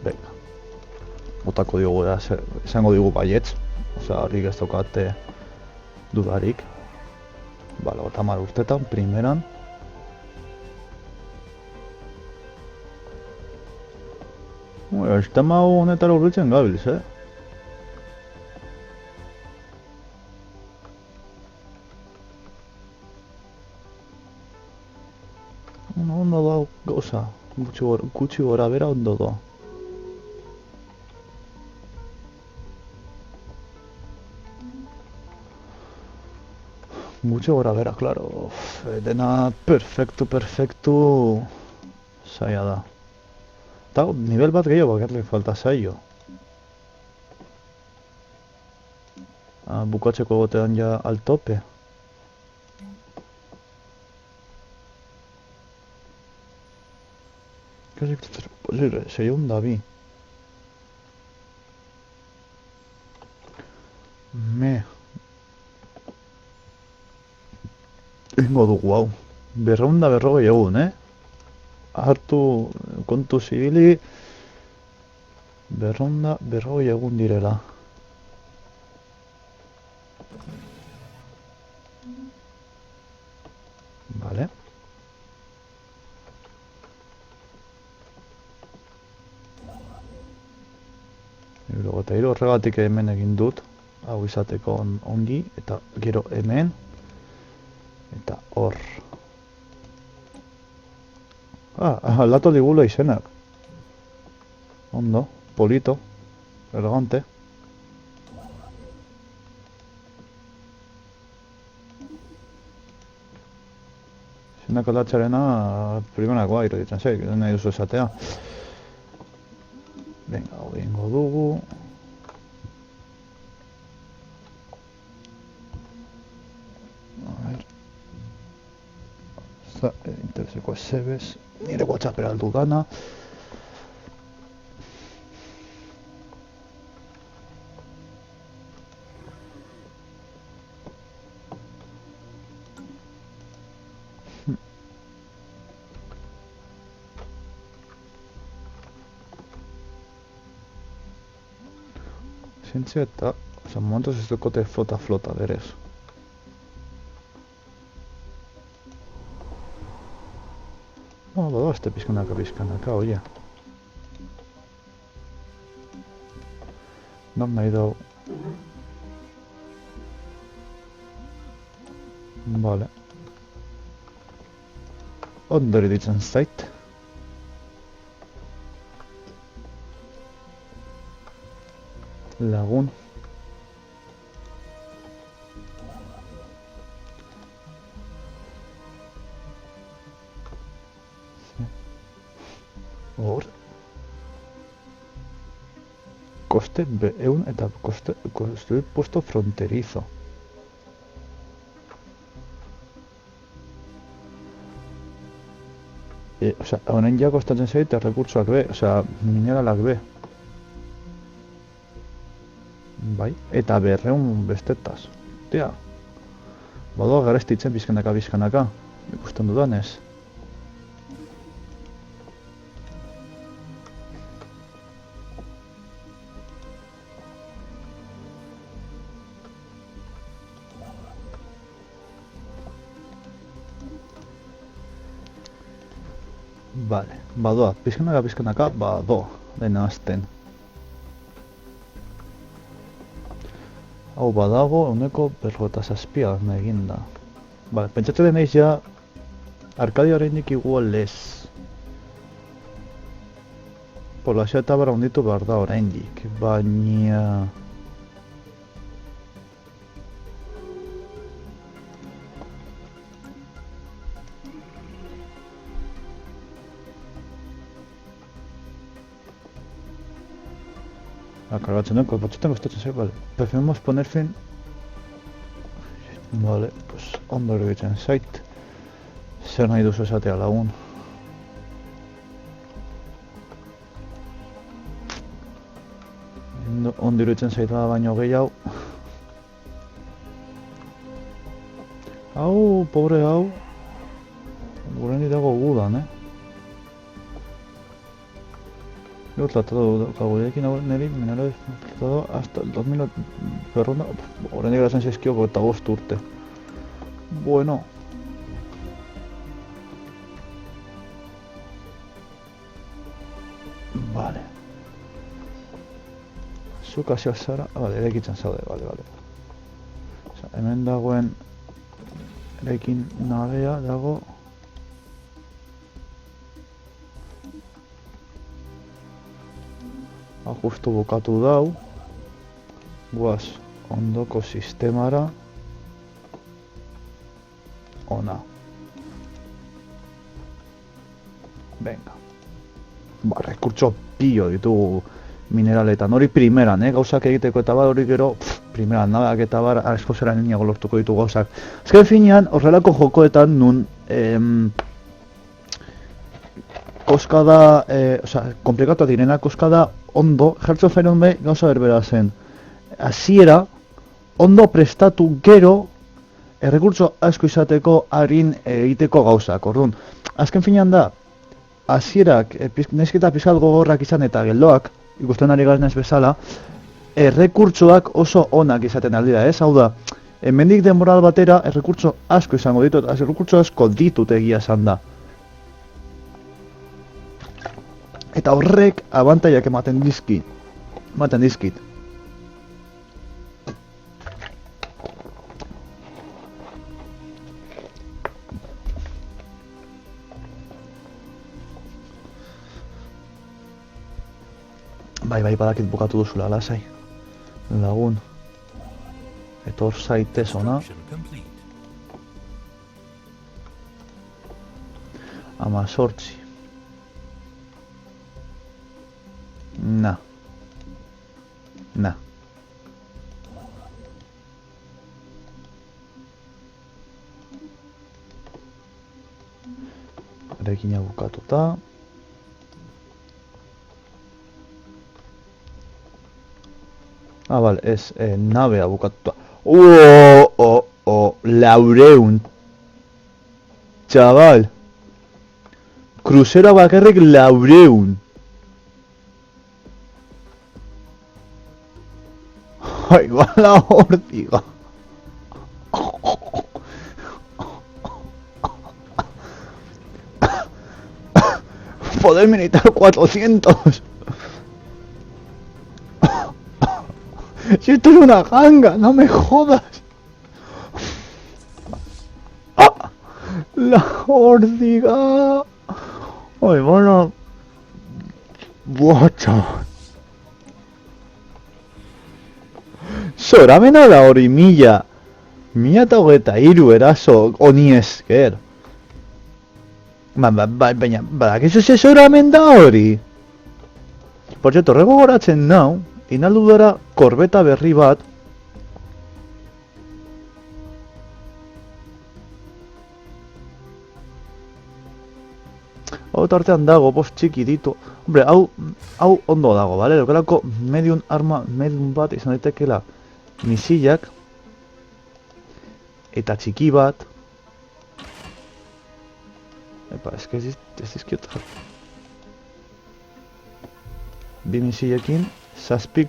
Venga. Botako diogu da, esango digu baietz. Osea, horrik ez daukate dudarik. Bale, 30 urtetan, primeran. Sistema honetara urbiltzen gabilz, Ondo da, gauza, gutxi gora bera ondo da. Gutxi gora bera, klaro, dena perfectu, zaila da. Eta nivel bat gehiago bakarrik falta zaio. Bukatzeko gotean ja al tope. Kasik posible, seiehun da bi. Egingo dugu hau. 240 egun, hartu kontu zibili 240 egun direla. Vale. Eta horregatik hemen egin dut, hau izateko ongi, eta gero hemen, eta hor. Aldatu digula izenak. Ondo, polito, elegante. Izenak aldatxarena primenakoa iruditzen zaik, nahi duzu esatea. Venga, hau egingo dugu. A ver. Za, intereseko esebez, nire WhatsAppera aldu dana. Zientzia eta, oza, momentuz ez dukote flota berez. Badoazte pizkanaka, oie. Non nahi dau. Vale. Ondo iruditzen zait. Lagun. Hor. Coste B1 eta construir puesto fronterizo. Osea, honen ja kostatzen zait errekurtsoak be, osea, mineralak be. Bai, eta 200 bestetaz. Tia. Badoa garestitzen bizkanaka, ikusten dudanez. Vale, badoa, bizkanaka, badoa, dena azten. Hau badago, euneko 57 eginda. Vale, pentsatzen deneiz ja, Arkadia oraindik igual ez. Poblazioa eta bara hunditu behar da oraindik, baina... Cargatzen duko, batzutan gustatzen zait, vale. Preferimos poner fin... Vale, pues ondo iruditzen zait. Zer nahi duzu esatea lagun. Ondo iruditzen zait da baino gehiago. Hau, pobre hau. Gurendi dago gudan, Yo tratado gurekin niri minerales tratado hasta el 2000 perrona. Gurendi geratzen zaizkio 25 urte. Bueno. Vale. Zuk hasio zara, vale, eraikitzen zaude, vale. Osa, hemen dagoen eraikin nabea dago. Justu bukatu dau. Guaz, ondoko sistemara. Ona. Venga. Ba, rekurtso pilo ditugu mineraletan. Hori primeran, gauzak egiteko eta bar hori gero, primeran, nabeak eta bar, eskozera niñago lortuko ditugu gauzak. Azken finean, horrelako jokoetan nun, koskada, komplikatu direna, koskada ondo, Hearts of Iron be gauza berbera zen. Hasiera, ondo prestatu gero, errekurtso asko izateko harin egiteko gauzak. Orduan, azken finean da, hasierak, nesketa pizkat gogorrak izan eta geldoak, ikusten ari garenez bezala, errekurtsoak oso onak izaten aldira, ez? Hau da, hemendik denboral batera, errekurtso asko izango ditut, errekurtso asko ditut egia esan da. Eta horrek abantaiak ematen dizkit. Bai, badakit bukatu duzula, lasai. Lagun. Etor zaitez ona. Construction complete. 18. Na. Erekina bukatuta. Ah, vale, ez, nabea bukatuta. Laureun. Chaval. Kruzera bakarrik laureun. Ai, bala hortiga. Poder militar 400. Si esto es una ganga, no me jodas. La hortiga. Ay, bueno. Buah, chaval. Zoramena da hori mila eta hogeita hiru eraso honi esker. Baina, badakizu ze zoramen da hori? Por cierto, gogoratzen nau, inaldu dara korbeta berri bat. Hau tartean dago, bost txiki ditu. Hombre, hau ondo dago, bale? Daukalako medium arma, medium bat izan daitekela misilak. Eta txiki bat. Epa, eske ez dizkiot jarri. Bi misilekin, 7,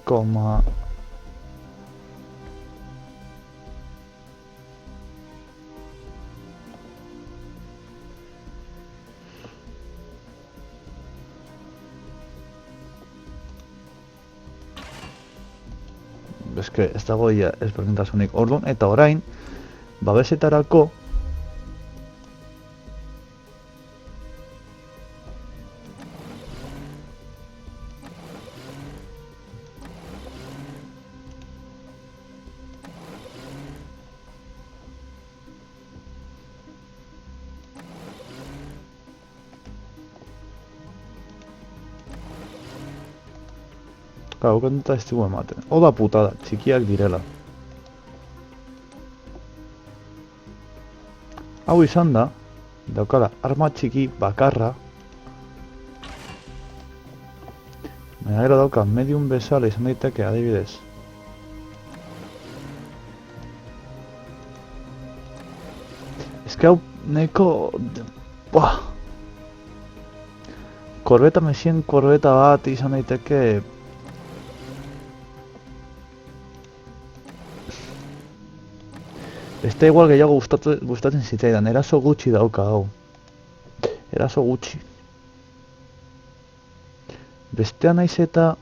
eske ez dago ia ezberdintasunik. Orduan, eta orain, babesetarako Gaukatuta ez dugu ematen. Oda putada, txikiak direla. Hau izan da, daukala arma txiki bakarra. Baina gero dauka medium bezala izan daiteke adibidez. Eske hau neko... Buah! Korbeta mesien korbeta bat izan daiteke... Ez da igual gehiago gustatzen zitzaidan, eraso gutxi dauka hau. Eraso gutxi. Bestea naiz eta...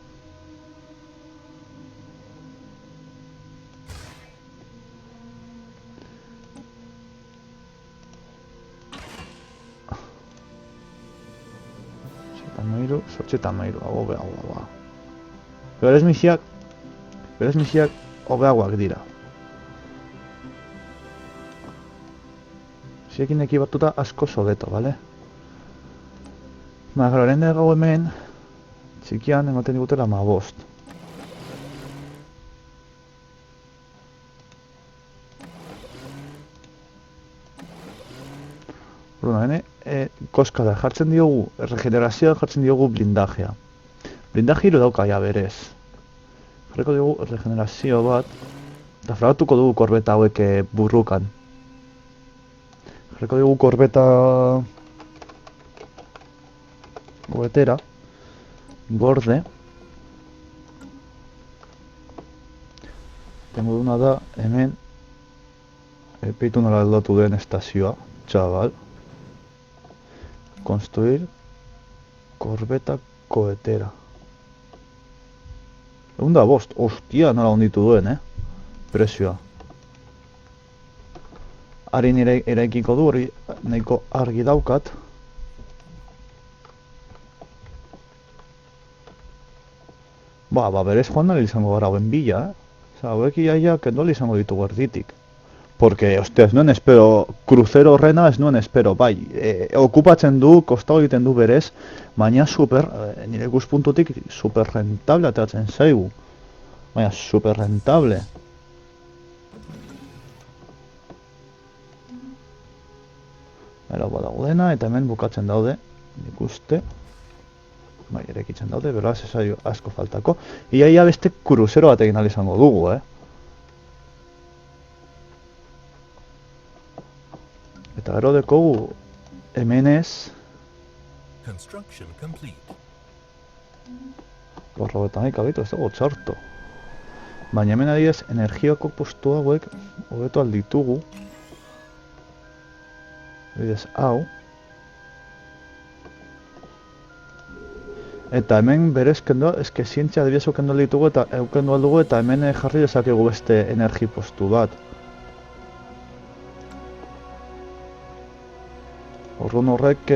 Zortxe eta mairu, hau hobeagoa. Berez misiak hobeagoak dira. Ziekin ekibatuta asko zobeto, bale? Baina, horren dago hemen, txikian ematen digutela 15. Horren, koskada jartzen diogu, regenerazioa jartzen diogu blindajea. Blindaje hiru dauka ja berez. Jarriko diogu regenerazio bat, eta fragatuko dugu korbeta hauek burrukan. Jarriko dugu korbeta... goetera. Gorde. Tengo duna da, hemen... Epeitu nola aldatu den estazioa, txabal. Construir... korbeta koetera. 5, ostia, nola onditu duen, prezioa. Harin eraikiko du, hori nahiko argi daukat. Ba, berez joan nahi izango gara hauen bila, Osa, hauek iaia kendoli izango ditugu erditik. Porque, ostia, ez nuen espero, kruzero horrena ez nuen espero, bai, okupatzen du, kostau egiten du berez, baina super, nire ikuspuntutik, super rentable ateratzen zaigu. Baina, super rentable. Ero badaudena, eta hemen bukatzen daude, nik uste. Bai, erekitzen daude, beraz, ez zaio asko faltako. Ia beste kruzero bat egin ahal izango dugu, Eta gero dekogu hemen ez, Construction complete. borrogetan abitu, ez dago txarto. Baina hemen adibidez, energiako postu hauek hobeto alditugu. Adibidez, hau. Eta hemen berez kendu, eske zientzia adibidez eukendu alditugu eta eukendu aldugu eta hemen jarri dezakegu beste energi postu bat. Orduan horrek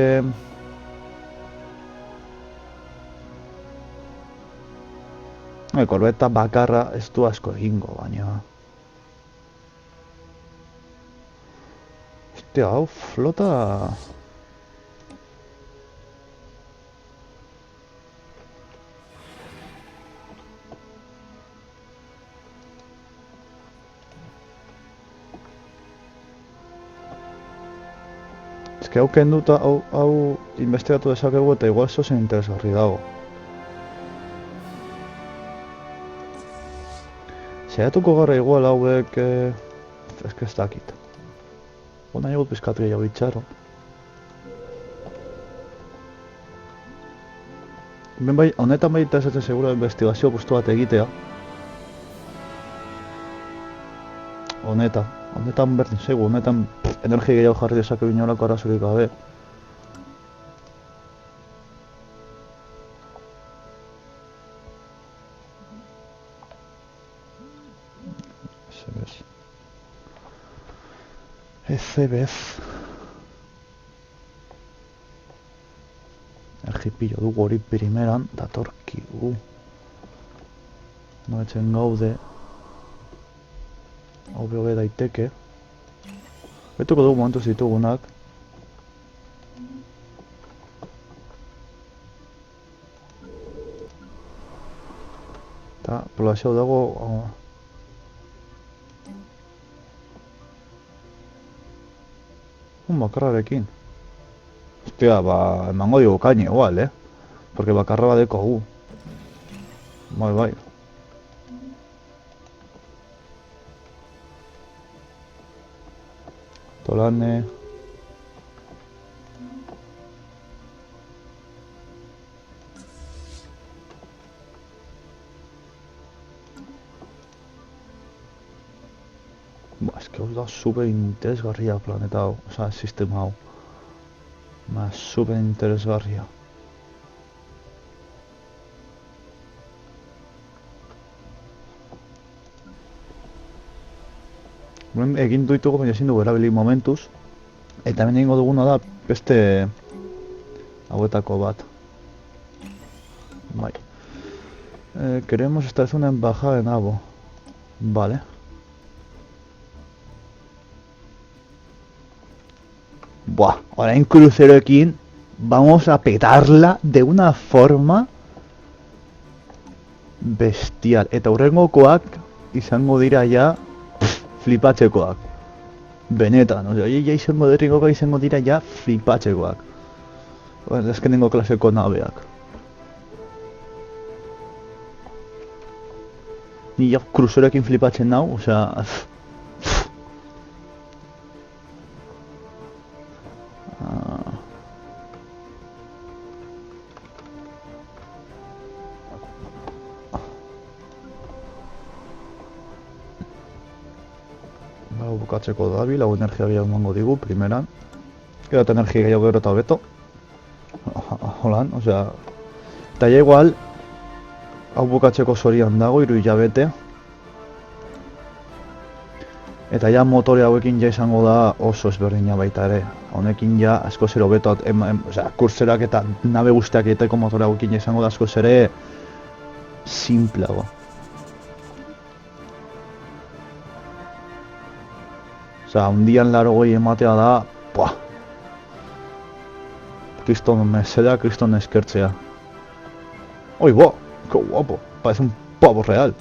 korbeta bakarra ez du asko egingo, baina... Hostia, hau flota... Eske hau kenduta, hau investigatu dezakegu eta igual zozen interesgarri dago. Zeratuko gara igual hauek... Eske ez dakit. Bona egut pizkat gehiago itxaro. Ben bai, honetan bai interesatzen segura investigazio postu bat egitea. Honetan berdin zegu, honetan energia gehiago jarri dezake inolako arazorik gabe. ECBez. Ergipillo dugu hori primeran, datorkigu. Noetzen gaude. Hau behobe daiteke. Betuko dugu momentuz ditugunak. Eta poblazio dago... bakarrarekin. Hostia, emango digu kaini igual, Porque bakarra badeko gu. Bai. Tolane... eske hau da super interesgarria planeta hau, oza, sistema hau. Super interesgarria. Egin duitugu, baina ezin dugu erabili momentuz. Eta hemen egingo duguna da beste hauetako bat. Bai. Queremos establecer una embajada en Abo. Vale. Buah, orain cruceroekin vamos a petarla de una forma bestial. Eta hurrengokoak izango dira ja flipatzekoak. Benetan, osea, ja izango dira ja flipatzekoak. Azkenengo klaseko nabeak. Ni ja cruceroekin flipatzen nau, osea... Bukatzeko dabil, hau energia gehiago emango digu, primeran. Gero eta energia gehiago gero eta hobeto. Holan, osea... Eta ja igual, hau bukatzeko zorian dago, 3 hilabete. Eta ja motore hauekin ja izango da oso ezberdina baita ere. Honekin ja asko zer hobeto, osea, kurserak eta nabe guztiak egiteko motore hauekin ja izango da asko ere... simpleago. Osea, hundian 80 ematea da... Buah! Kriston mesedea, kriston eskertzea. ¡Oy, buah! ¡Qué guapo! Parece un pavo real.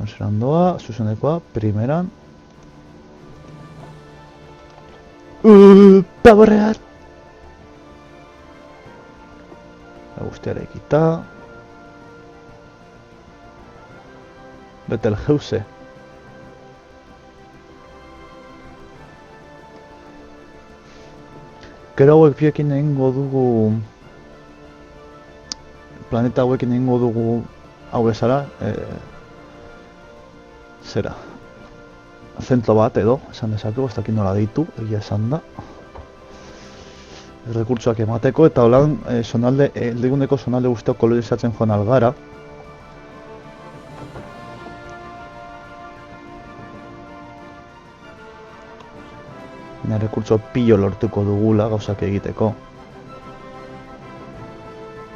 Zeran doa, zuzenekoa, primeran. Powerreat! Guztiarekita. Betelgeuse. Gero hauek biekin egingo dugu... Planeta hauekin egingo dugu hau bezala, zera, zentro bat edo, esan dezakegu, ez dakit nola deitu, egia esan da. Rekurtsoak emateko eta holan zonalde, eldiguneko zonalde guztiak kolorizatzen joan algara. Rekurtso pilo lortuko dugula gauzak egiteko.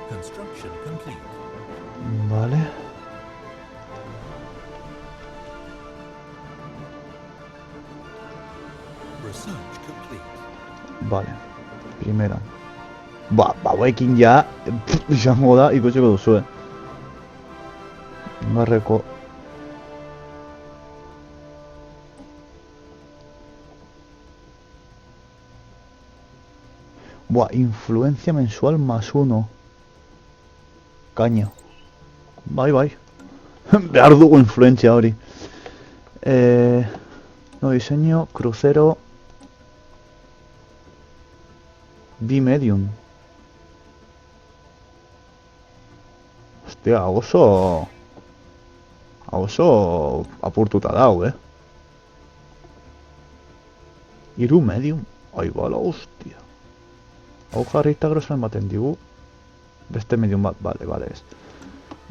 Construction complete. Vale. Research complete. Vale. Primera. Hauekin ja, izango da, ikusiko duzue. Barreko. Influencia mensual +1. Caña. Bai. Behar dugu influencia hori. No diseño, crucero. B-medium. Hostia, oso apurtuta dau, Hiru medium. Ai bala, hostia. Hau jarrita gero zuen baten digu. Beste medium bat, bale ez.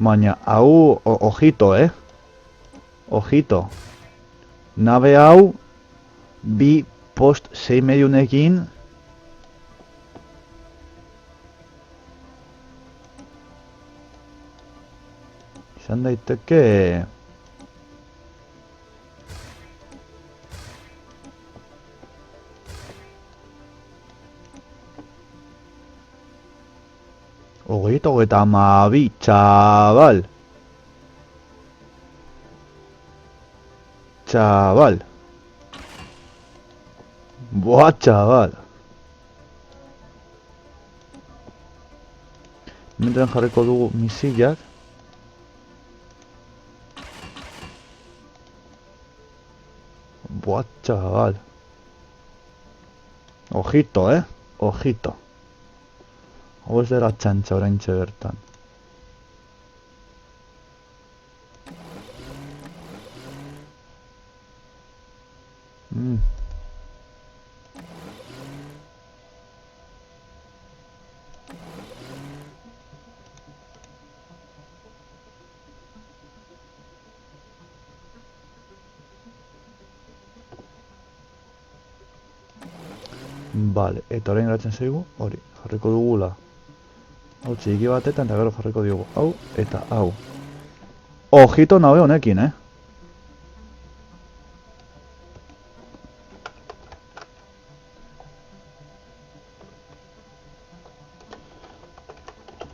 Baina, hau, ojito, Ojito. Nabe hau, bi post 6 mediunekin. Izan daiteke... Hogeita hamabi, txabal. Buah, txabal. Hemen jarriko dugu misilak. Buah, txabal. Ojito, Ojito. Hau ez dira txantxa oraintxe bertan. Vale, eta orain geratzen zaigu, hori, jarriko dugula. Hau txiki batetan eta gero jarriko diogu hau eta hau. Ojito nabe honekin,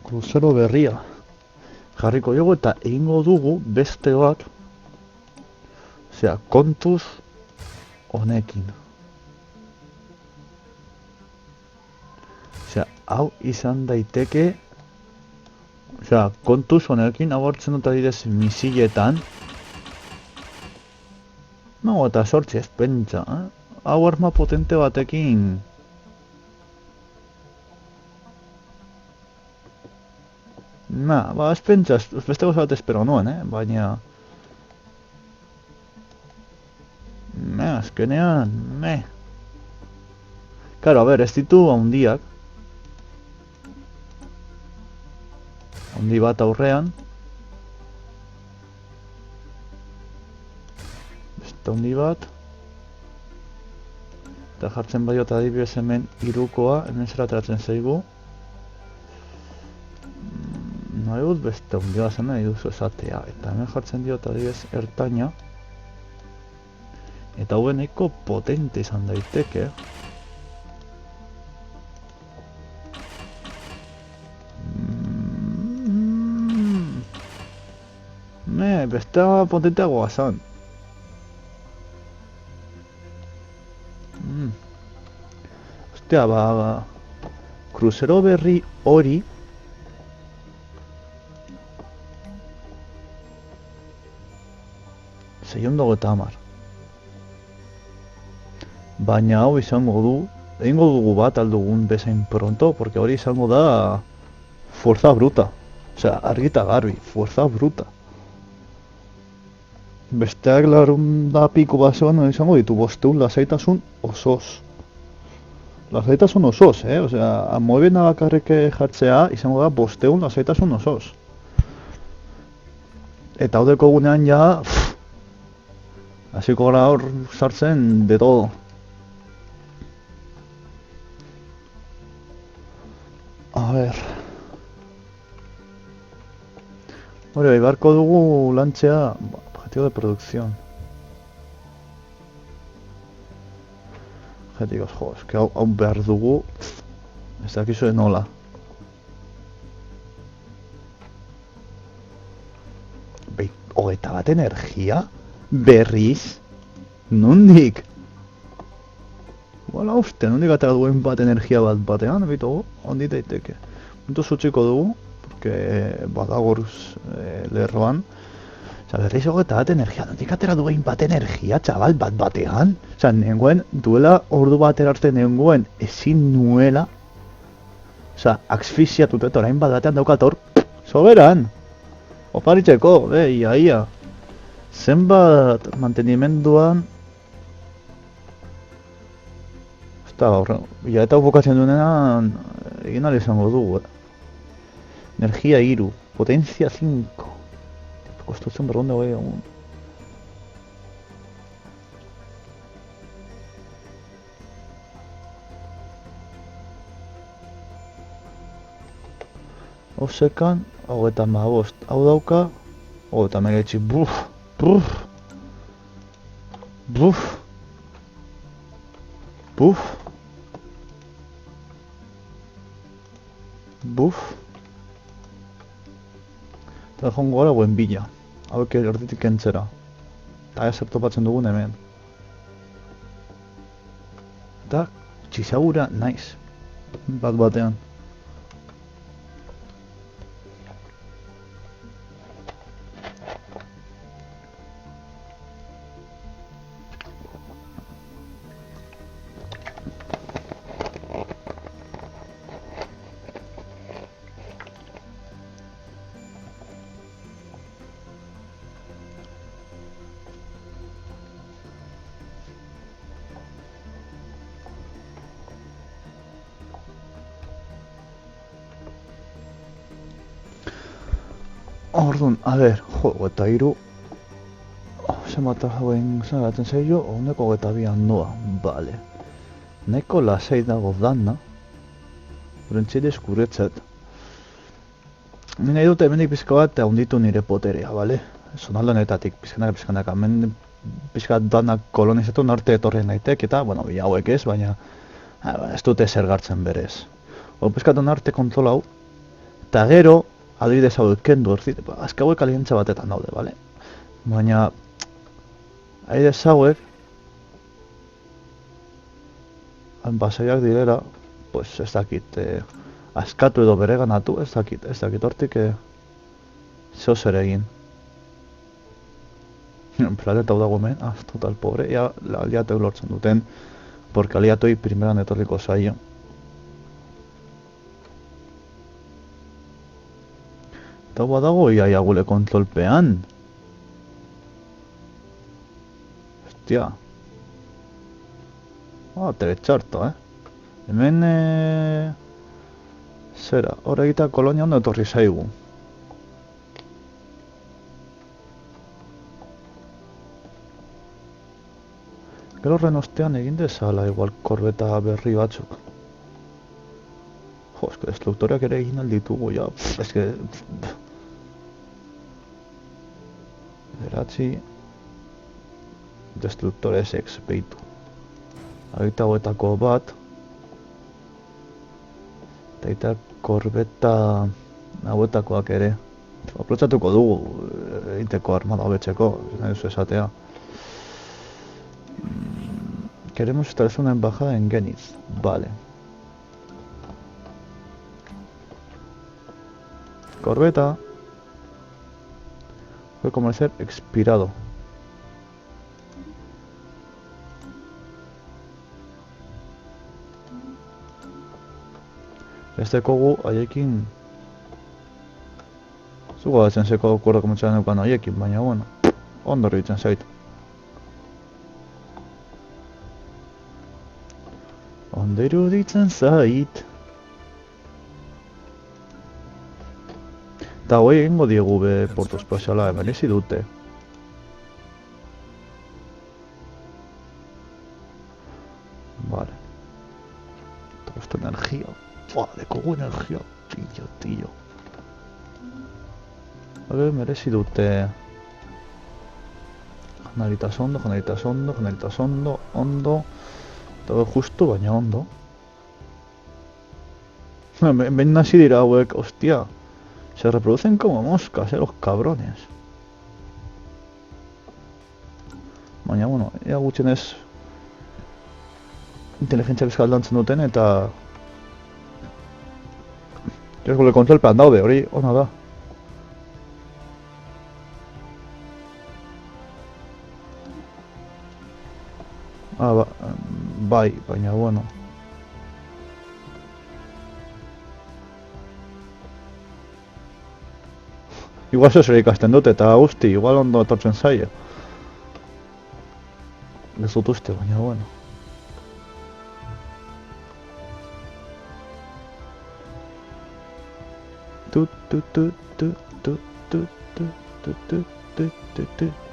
Kruzero berria. Jarriko diogu eta egingo dugu beste bat. Osea, kontuz honekin. Osea, hau izan daiteke... Osea, kontuz honekin, hau hartzen dut adidez misiletan. No, eta sortzi ez pentsa, Hau arma potente batekin... Ez pentsa, beste goza bat espero nuen, baina... Azkenean, Karo, a ber, ez ditu haundiak. Haundi bat aurrean. Beste haundi bat. Eta jartzen badiot adibidez hemen hirukoa, hemen zera ateratzen zaigu. Nahi dut beste haundi bat zen nahi duzu esatea. Eta hemen jartzen diot adibidez ertaina. Eta hau nahiko potente izan daiteke. Beste potenteagoa zan. Ostia, kruzero berri hori... Zeion dago eta hamar. Baina hau izango du, egingo dugu bat aldugun bezain pronto, porque hori izango da fuerza bruta. Osea, argita garbi, fuerza bruta. Besteak larun da piko basean izango ditu 500 lasaitasun osoz. Lasaitasun osoz, Osea, amoebena bakarrik jartzea izango da 500 lasaitasun osoz. Eta hau deko gunean ja... Hasiko gara hor sartzen de todo. A ver... Hori, barko dugu lantzea... Objetivo de producción. Objetivos, jo, es que hau behar dugu... Ez dakizu nola. Hogeita bat energia? Berriz? Nondik? Bola uste, nondik atera duen bat energia bat batean, bito, ondi daiteke. Punto zutxiko dugu, porque badagoruz lerroan. Osa, berriz hogeita bat energia, nondik atera duen bat energia, txabal, bat batean? Osa, nengoen, duela ordu batera arte nengoen ezin nuela. Osa, asfixiatut eta orain bat batean daukat hor, soberan! Oparitzeko, ia. Zenbat mantenimenduan... Eta horre, eta bukatzen duenean egin ahal izango dugu, Energia 3, potencia 5. Construcción por donde voy aún. Hau sekan, hau eta mabost, hau dauka, hau eta megetxi, buf. Eta jongo gara buen bila. Hauek erditik kentzera. Eta zer topatzen dugun hemen. Eta txizagura naiz. Bat batean. Orduan, a ber, eta 3... Zenbat hauen zagatzen zailo, honeko eta bian noa, bale. Neko lasai dago dana, Brentxile eskurretzat. Nahi dute hemendik pizka bat handitu nire poterea, bale? Zonaldanetatik pizkanaka, hemen pizka danak kolonizatu norte etorren daitek, eta, bueno, hauek ez, baina ez dute zergartzen berez. Hor pizkatu arte kontrola hau, eta gero, adibidez hauek kendu horzit, azka hauek alientza batetan daude, bale? Baina, adibidez hauek, basaiak direla, pues ez dakit, askatu edo bereganatu, ez dakit hortik, zeo zer egin. Planeta hau dago hemen, total pobre, ja, aliateu lortzen duten, porque aliatoi primeran etorriko zaio. Eta badago iaia gule kontrolpean. Hostia. Teretxarto, Hemen... Zera, hor egita kolonia ondo etorri zaigu. Gero horren ostean egin dezala igual korbeta berri batzuk. Jo, eske destruktoreak ere egin alditugu, ja, eske... Beratzi... Destruktore SX behitu. Aita hauetako bat... Eta korbeta... hauetakoak ere. Aprotsatuko dugu, egiteko armada hobetzeko, nahi duzu esatea. Queremos establecer una embajada en Geniz, vale. Corbeta. Fue comercial expirado. Este kogu haiekin... Zugatzen seko kurra komertzialen eukan haiekin, baina bueno. Ondo horretzen zait. Ondo iruditzen zait. Eta hoi egingo diegu be portu espaziala, merezi dute. Vale. Toda esta energía. Buah, de kogu energía. Tío. Vale, merezi dute. Janaritas ondo. Todo justo, baina ondo. Ven así dirá, hauek, hostia. Se reproducen como moscas, los cabrones. Baina, bueno, ea gutxenez inteligentzia bizkal dantzen duten eta... Gure kontrolpean daude, hori ona da. Bai, baina, bueno. Igual zezera ikasten dute eta guzti, igual ondo etortzen zaie. Ez dut uste, baina, bueno.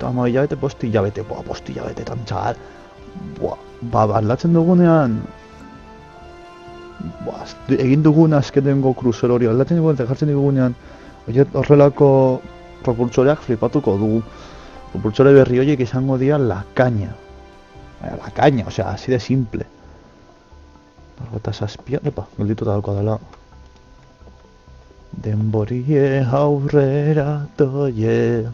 Ama hilabete, bosti hilabete, tantxal. Aldatzen dugunean... Egin dugun azkenengo kruzero hori, aldatzen dugunean eta jartzen dugunean horrelako propultsoreak flipatuko dugu. Propultsore berri horiek izango dira la caña. La caña, osea, así de simple. Eta zazpia... Epa, geldituta dauko dela. Denborie aurrera doie.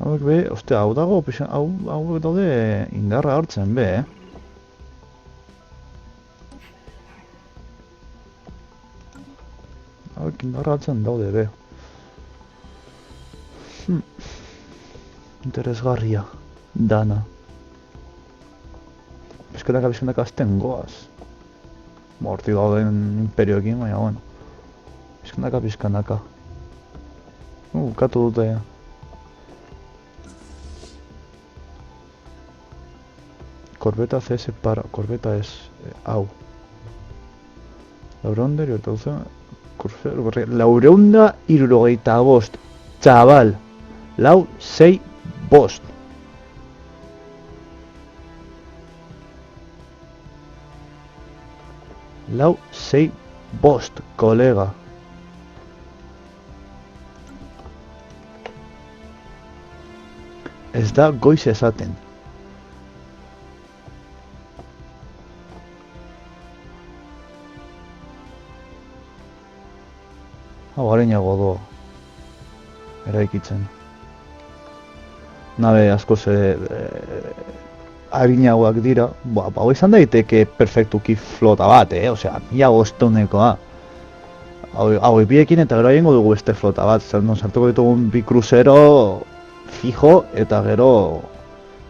Hauek be, ostia, hau dago, hau daude indarra hartzen be, Hauek indarra hartzen daude be. Interesgarria, dana. Bizkanaka azten goaz. Hortik dauden imperioekin, baina, bueno. Bizkanaka. Katu dute, Corbeta CS para, corbeta es hau. Laureunda irurogeita bost, txabal. Lau, sei, bost. Lau, sei, bost, kolega. Ez da goiz esaten. Hau areinago do eraikitzen. Nabe askoz arinagoak dira. Hau izan daiteke perfektuki flota bat, osea, 1500-nekoa. Hau biekin eta gero egingo dugu beste flota bat. Sartuko ditugun bi kruzero fijo eta gero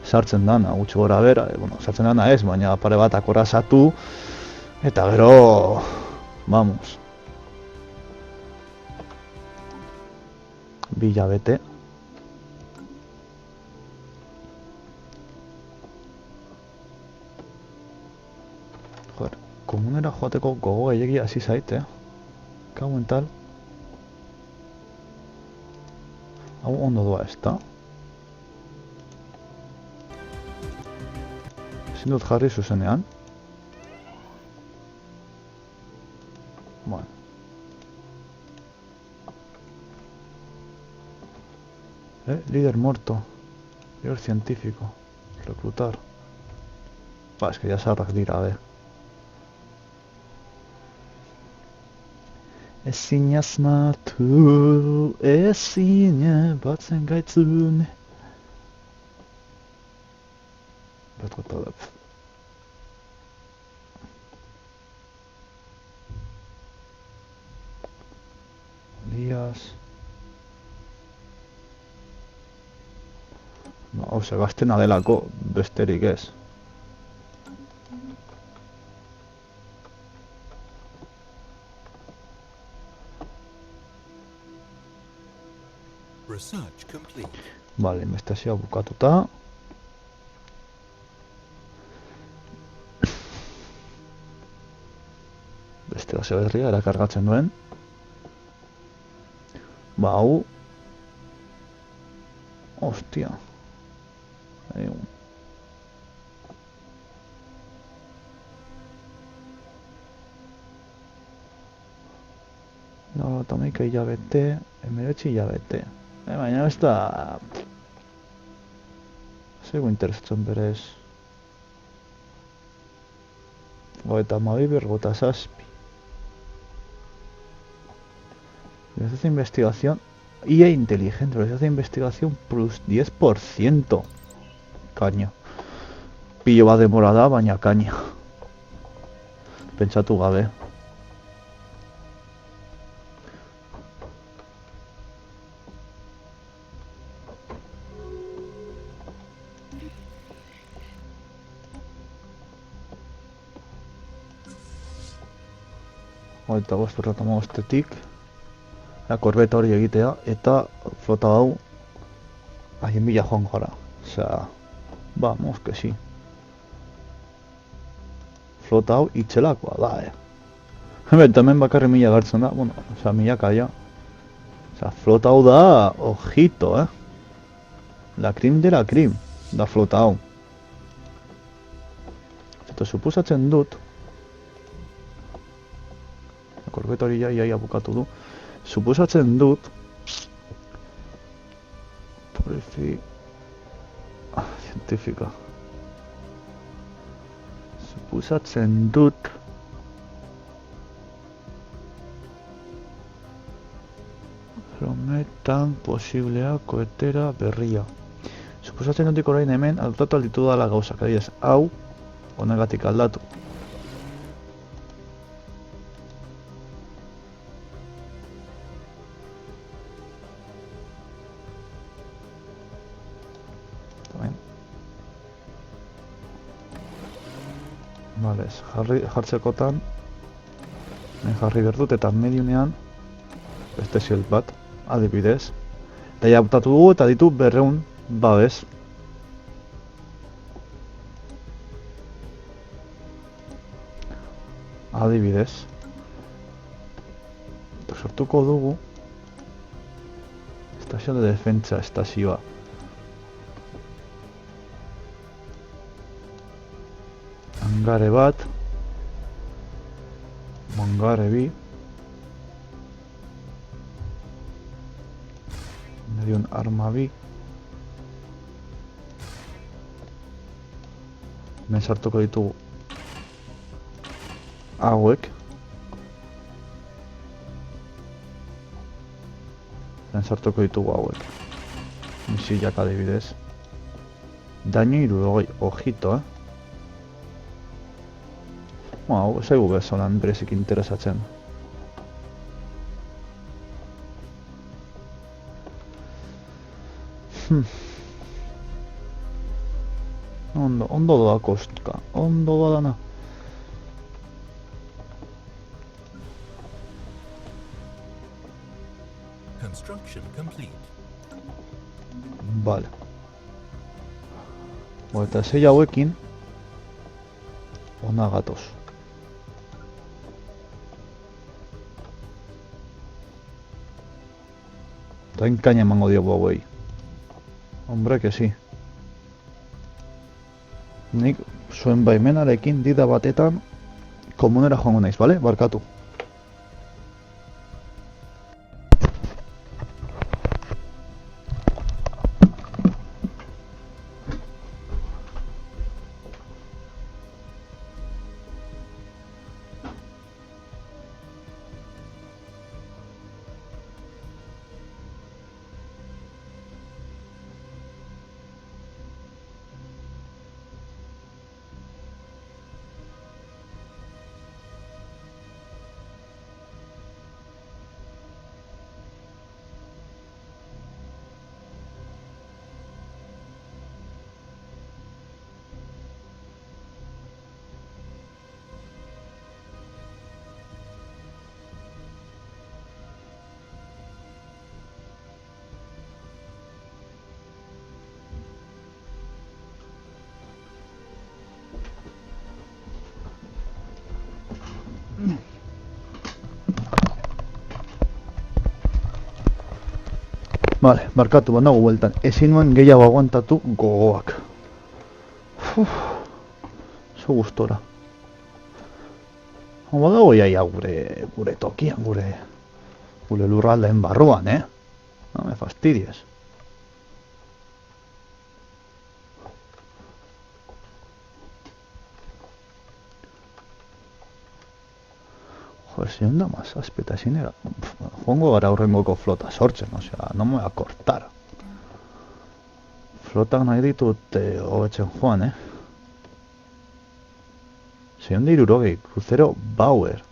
sartzen dana, gutxi gora bera. Sartzen dana ez, baina pare bat akorazatu eta gero... Vamos. Bi hilabete. Joder, komunera joateko gogo gehiagia hasi zait, Kauen tal. Hau ondo doa ez da. Ezin dut jarri zuzenean. Bueno. Líder muerto. Líder científico. Reclutar. Es que ya sabrrak dira, Ezin asmatu, ezin batzen gaitzune. hostias. No, Sebastiana delako besterik ez. Research complete. Vale, investiazioa bukatuta. Beste base berria erakargatzen duen. Ba, hau. Hostia. Egun. No, tomeika hilabete, emeretzi hilabete. Baina ez da... Zego interesatzen berez. Goeta mabibir, gota zazpi. Velocidad de investigación. IA inteligente, velocidad de investigación plus 10%. Caña. Pillo bat demorada, baina caña. Pentsatu gabe. Eta bosturrata maostetik korbeta hori egitea eta flota hau haien bila joan gara. Osea, vamos que sí. Flota hau itxelakoa da, Hemen bakarri mila gartzen da, bueno, osea, milaka ja. Osea, flota hau da, ojito, La crim de la crim, da flota hau. Eta suposatzen dut, korbeta hori jaia bukatu du. Suposatzen dut científica. Suposatzen dut Prometan posiblea koetera berria. Suposatzen dut orain hemen aldatu alditu dala gauzak, adibidez, hau honegatik aldatu. Jartzekotan jarri berdut eta mediunean beste shield bat, adibidez. Eta ja butatu dugu eta ditu 200 babes. Adibidez. Eta sortuko dugu estazio de defentsa estazioa. Mangare bat, mangare bi, medion arma bi, hemen sartuko ditugu hauek, hemen sartuko ditugu hauek, misilak adibidez, daño 60, ojito, Hau, zaigu bezolan berezik interesatzen. Ondo doa kostka, ondo badana. Construction complete. Vale. Eta zei hauekin ona gatoz. Eta enkaina emango diogu hauei. Hombre, que sí. Nik zuen baimenarekin dida batetan komunera joango naiz, bale? Barkatu. Vale, markatu bat nago bueltan. Ezin nuen gehiago aguantatu gogoak. Zo gustora. Hau dago iaia gure tokian, gure lurraldeen barruan, No me fastidies. Joder, si onda mazazpi eta ezin era. Joango gara aurrengoko flota sortzen, osea, no me voy a cortar. Flotak nahi ditut hobetzen joan, Zionde irurogei, crucero Bauer.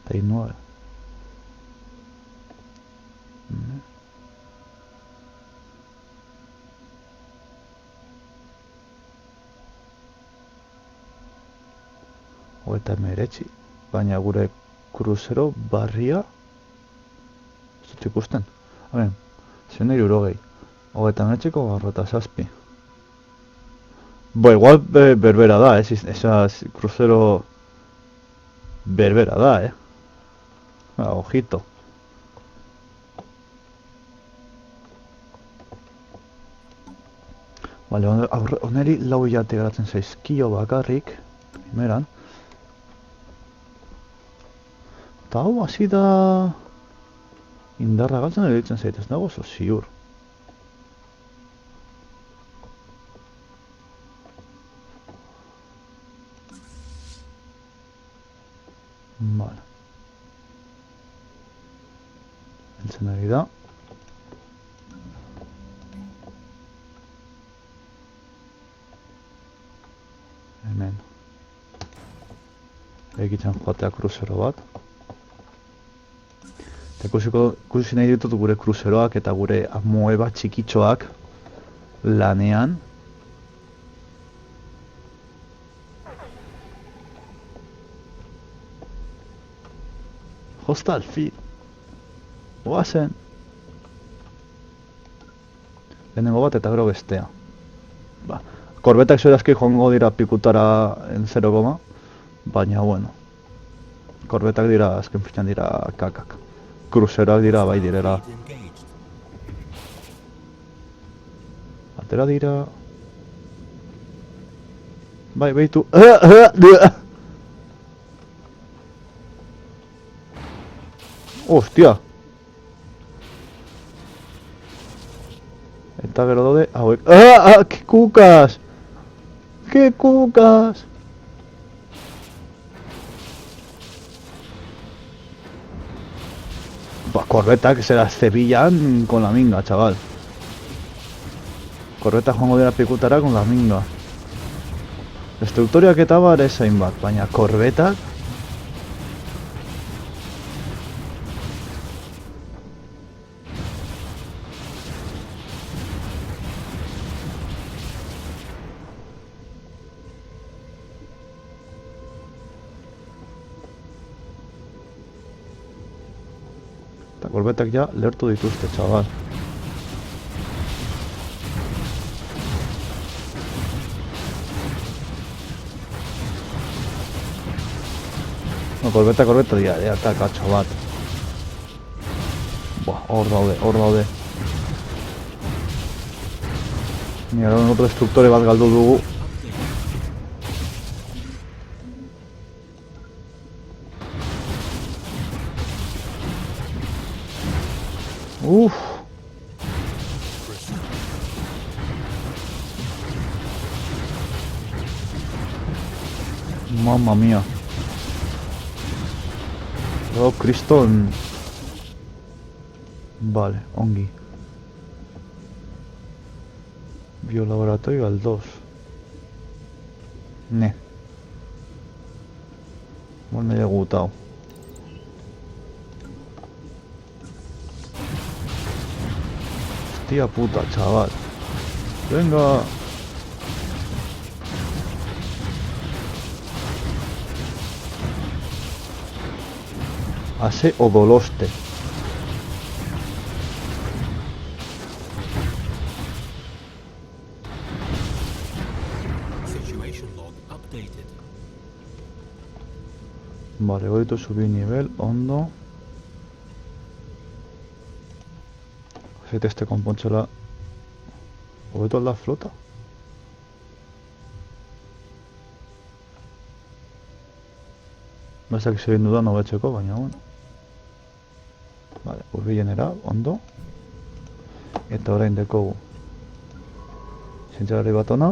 Eta 9. Eta meretzi, baina gure crucero barria ez dut ikusten. Haben, zion dira urogei. Eta meretziko garrota zazpi. Igual berbera da, esas crucero berbera da, ojito. Vale, oneri lau jate geratzen zaizkio bakarrik, primeran. Eta hau hasi da indarra galtzen eritzen zaitez, nago oso ziur. Vale. Entzen ari da. Hemen. Egitzen joatea kruzero bat. Eta ikusi nahi ditut gure kruzeroak eta gure amoeba txikitxoak lanean. Hostal feed. Oazen. Lehenengo bat eta gero bestea. Korbetak zorazki joango dira pikutara en 0, baina bueno. Korbetak dira, azken finan dira kakak. Kruzeroak dira, bai direla. Atera dira. Bai, behitu. Hostia! Eta gero daude, hauek. ¡Ke kukas! ¡Ke kukas! Korbetak se las cebillan con la minga, chaval. Korbetak joango dira pikutara con la minga. Destruktoriak eta bar ez hainbat, baina korbetak... Eta korbetak ja lehertu dituzte, chaval. No, korbeta dira, eta katxo bat. Buah, hor daude. Mira, hor otro destruktore bat galdu dugu. Uff. Mamma mia. Oh, Kriston. Vale, ongi. Biolaboratorio al 2. Ne. Igual me he gustado. Hostia puta, chaval. Venga. Hace odoloste. Vale, goitu subi nivel, ondo. Zaitezte konpontzela. Hobetu alda flota? Bazak segin dudan hobetzeko, baina bueno. Vale, urbilenera, ondo. Eta orain dekogu zientzialari bat ona.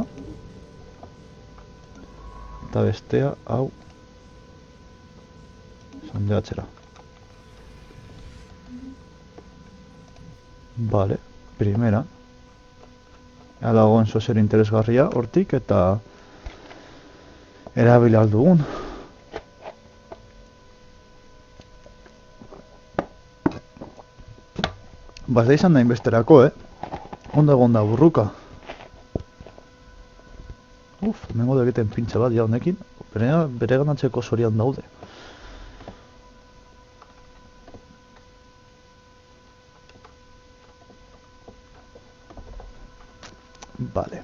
Eta bestea, hau sondeatzera. Vale, primera. Ea dagoen zozer interesgarria hortik eta erabili aldugun. Ba, ez da izan da inbesterako, Ondo egon da burruka. Hemengo da egiten pintxa bat ja honekin. Bere ganatzeko zorian daude. Vale.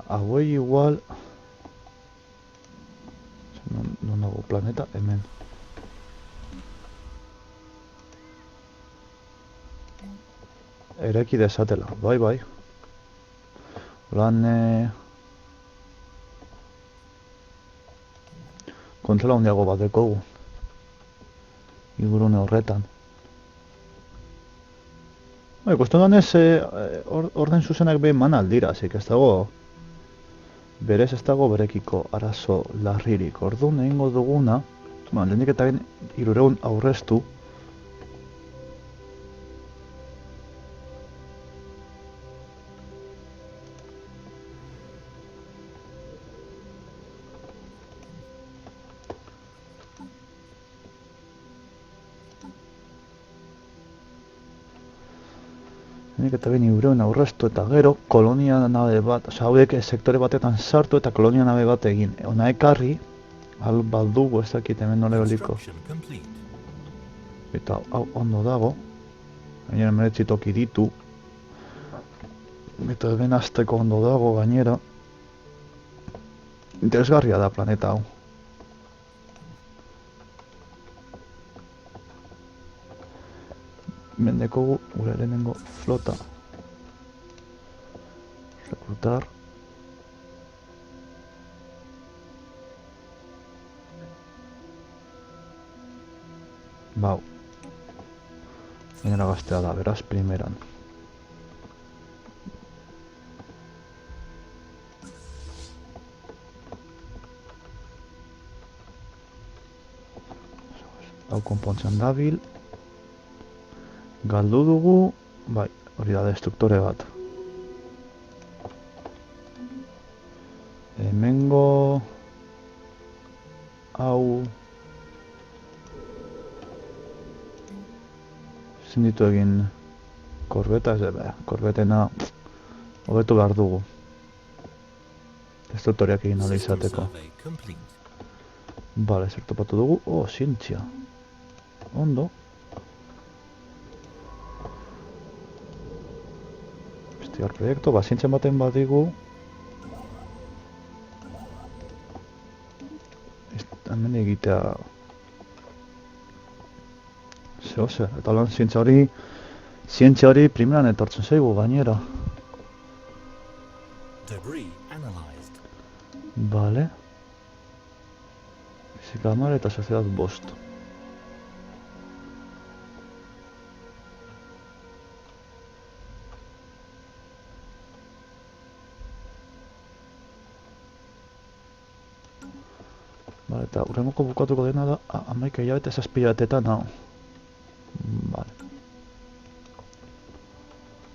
Hauei igual... Non dago planeta? Hemen. Ereki desatela, bai. Horan... Kontrola handiago bat dekogu. Igurune horretan. Ikusten ganez, orden zuzenak behin man aldira, zik ez dago... Berez ez dago berekiko arazo larririk. Orduan egingo duguna, lehenik eta ben 300 aurreztu. Lehenik eta ben 300 aurreztu eta gero kolonia nabe bat, hauek sektore batetan sartu eta kolonia nabe bat egin. Ona ekarri, hal baldugu ez dakit hemen nole beliko. Eta hau ondo dago. Gainera meretzi toki ditu. Eta ben azteko ondo dago gainera. Interesgarria da planeta hau. Mendekogu gure lehenengo flota. Rekrutar. Bau. Gainera gaztea da, beraz, primeran. Hau konpontzen dabil. Galdu dugu, bai, hori da destruktore bat. Hemengo... Hau... Ezin ditu egin... Korbeta ez ebe, korbetena... Hobetu behar dugu. Destruktoreak egin hori izateko. Bale, zer topatu dugu, zientzia. Ondo. Investigar proiektu, zientzia baten badigu. Hemen egitea... Zer, eta lan zientzia hori primeran etortzen zaigu gainera. Bale. Fizika 10 eta soziedad 5. Bale, eta urrengoko bukatuko dena da 11 hilabete 7 hilabetetan hau.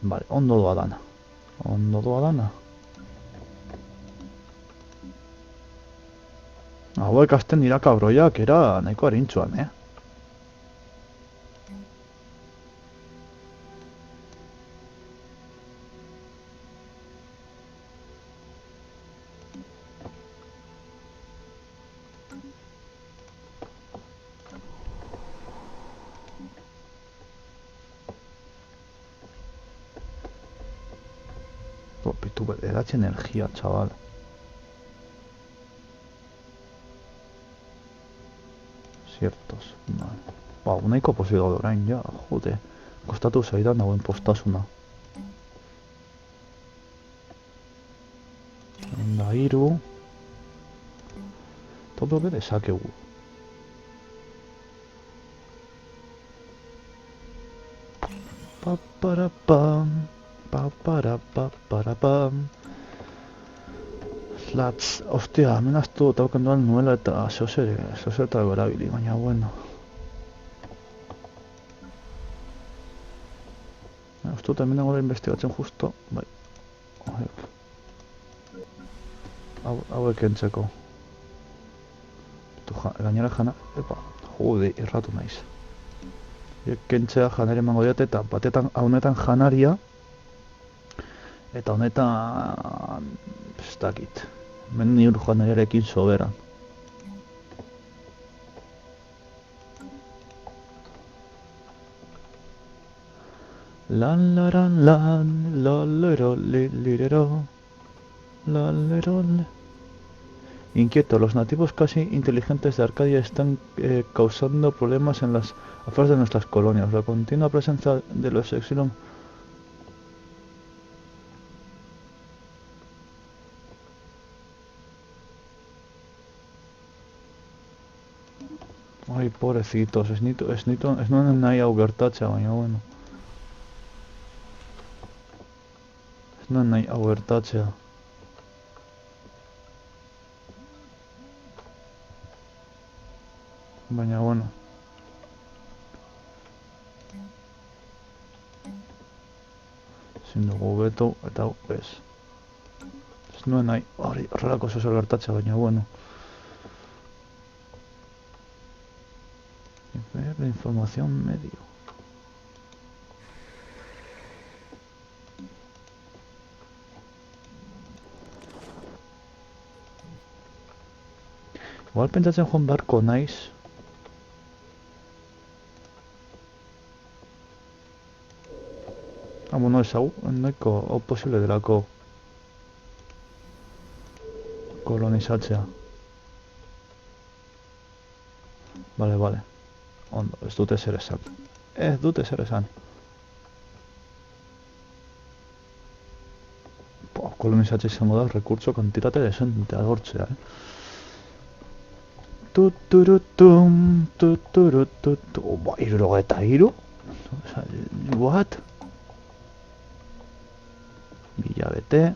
Bale, ondo doa dana. Hauek azten dira kabroiak, era nahiko harintzuan, Tu edatxe energia, chaval. Ciertos, vale. Ba, unaiko posible daude orain, ja, jode. Kostatu zaidan dagoen postasuna. Da, hiru. Todo be dezakegu. Paparapam, paparapam. Slats, ostia, hemen aztu tauken duan nuela eta zozer erabili, baina bueno. Uste dut hemen gora investigatzen justo, bai. Hauek entzeko. Gainera jana, epa, jode, erratu naiz. Kentzea janari emango diate eta batetan honetan janaria eta honetan ez dakit. Hemen niur janariarekin soberan. Lan laran lan, lalero lirero, lalero. Inquieto, los nativos casi inteligentes de Arcadia están causando problemas en las afueras de nuestras colonias. La continua presencia de los exilios... Ay, pobrecitos, ez nuen nahi hau gertatzea, baina bueno. Ez nuen nahi hau gertatzea. Baina bueno. Ezin dugu beto eta hau ez. Ez nuen nahi horrelako zozer gertatzea, baina bueno. Ver la información medio. Igual pentsatzen joan beharko naiz. Bueno, ez hau, nahiko hau posible delako kolonizatzea. Vale. Ondo, ez dute zer esan. Kolonizatzea izango da, rekurtso kantitate desente adortzea, Tuturutum. Ba, 73? What? Bilabete.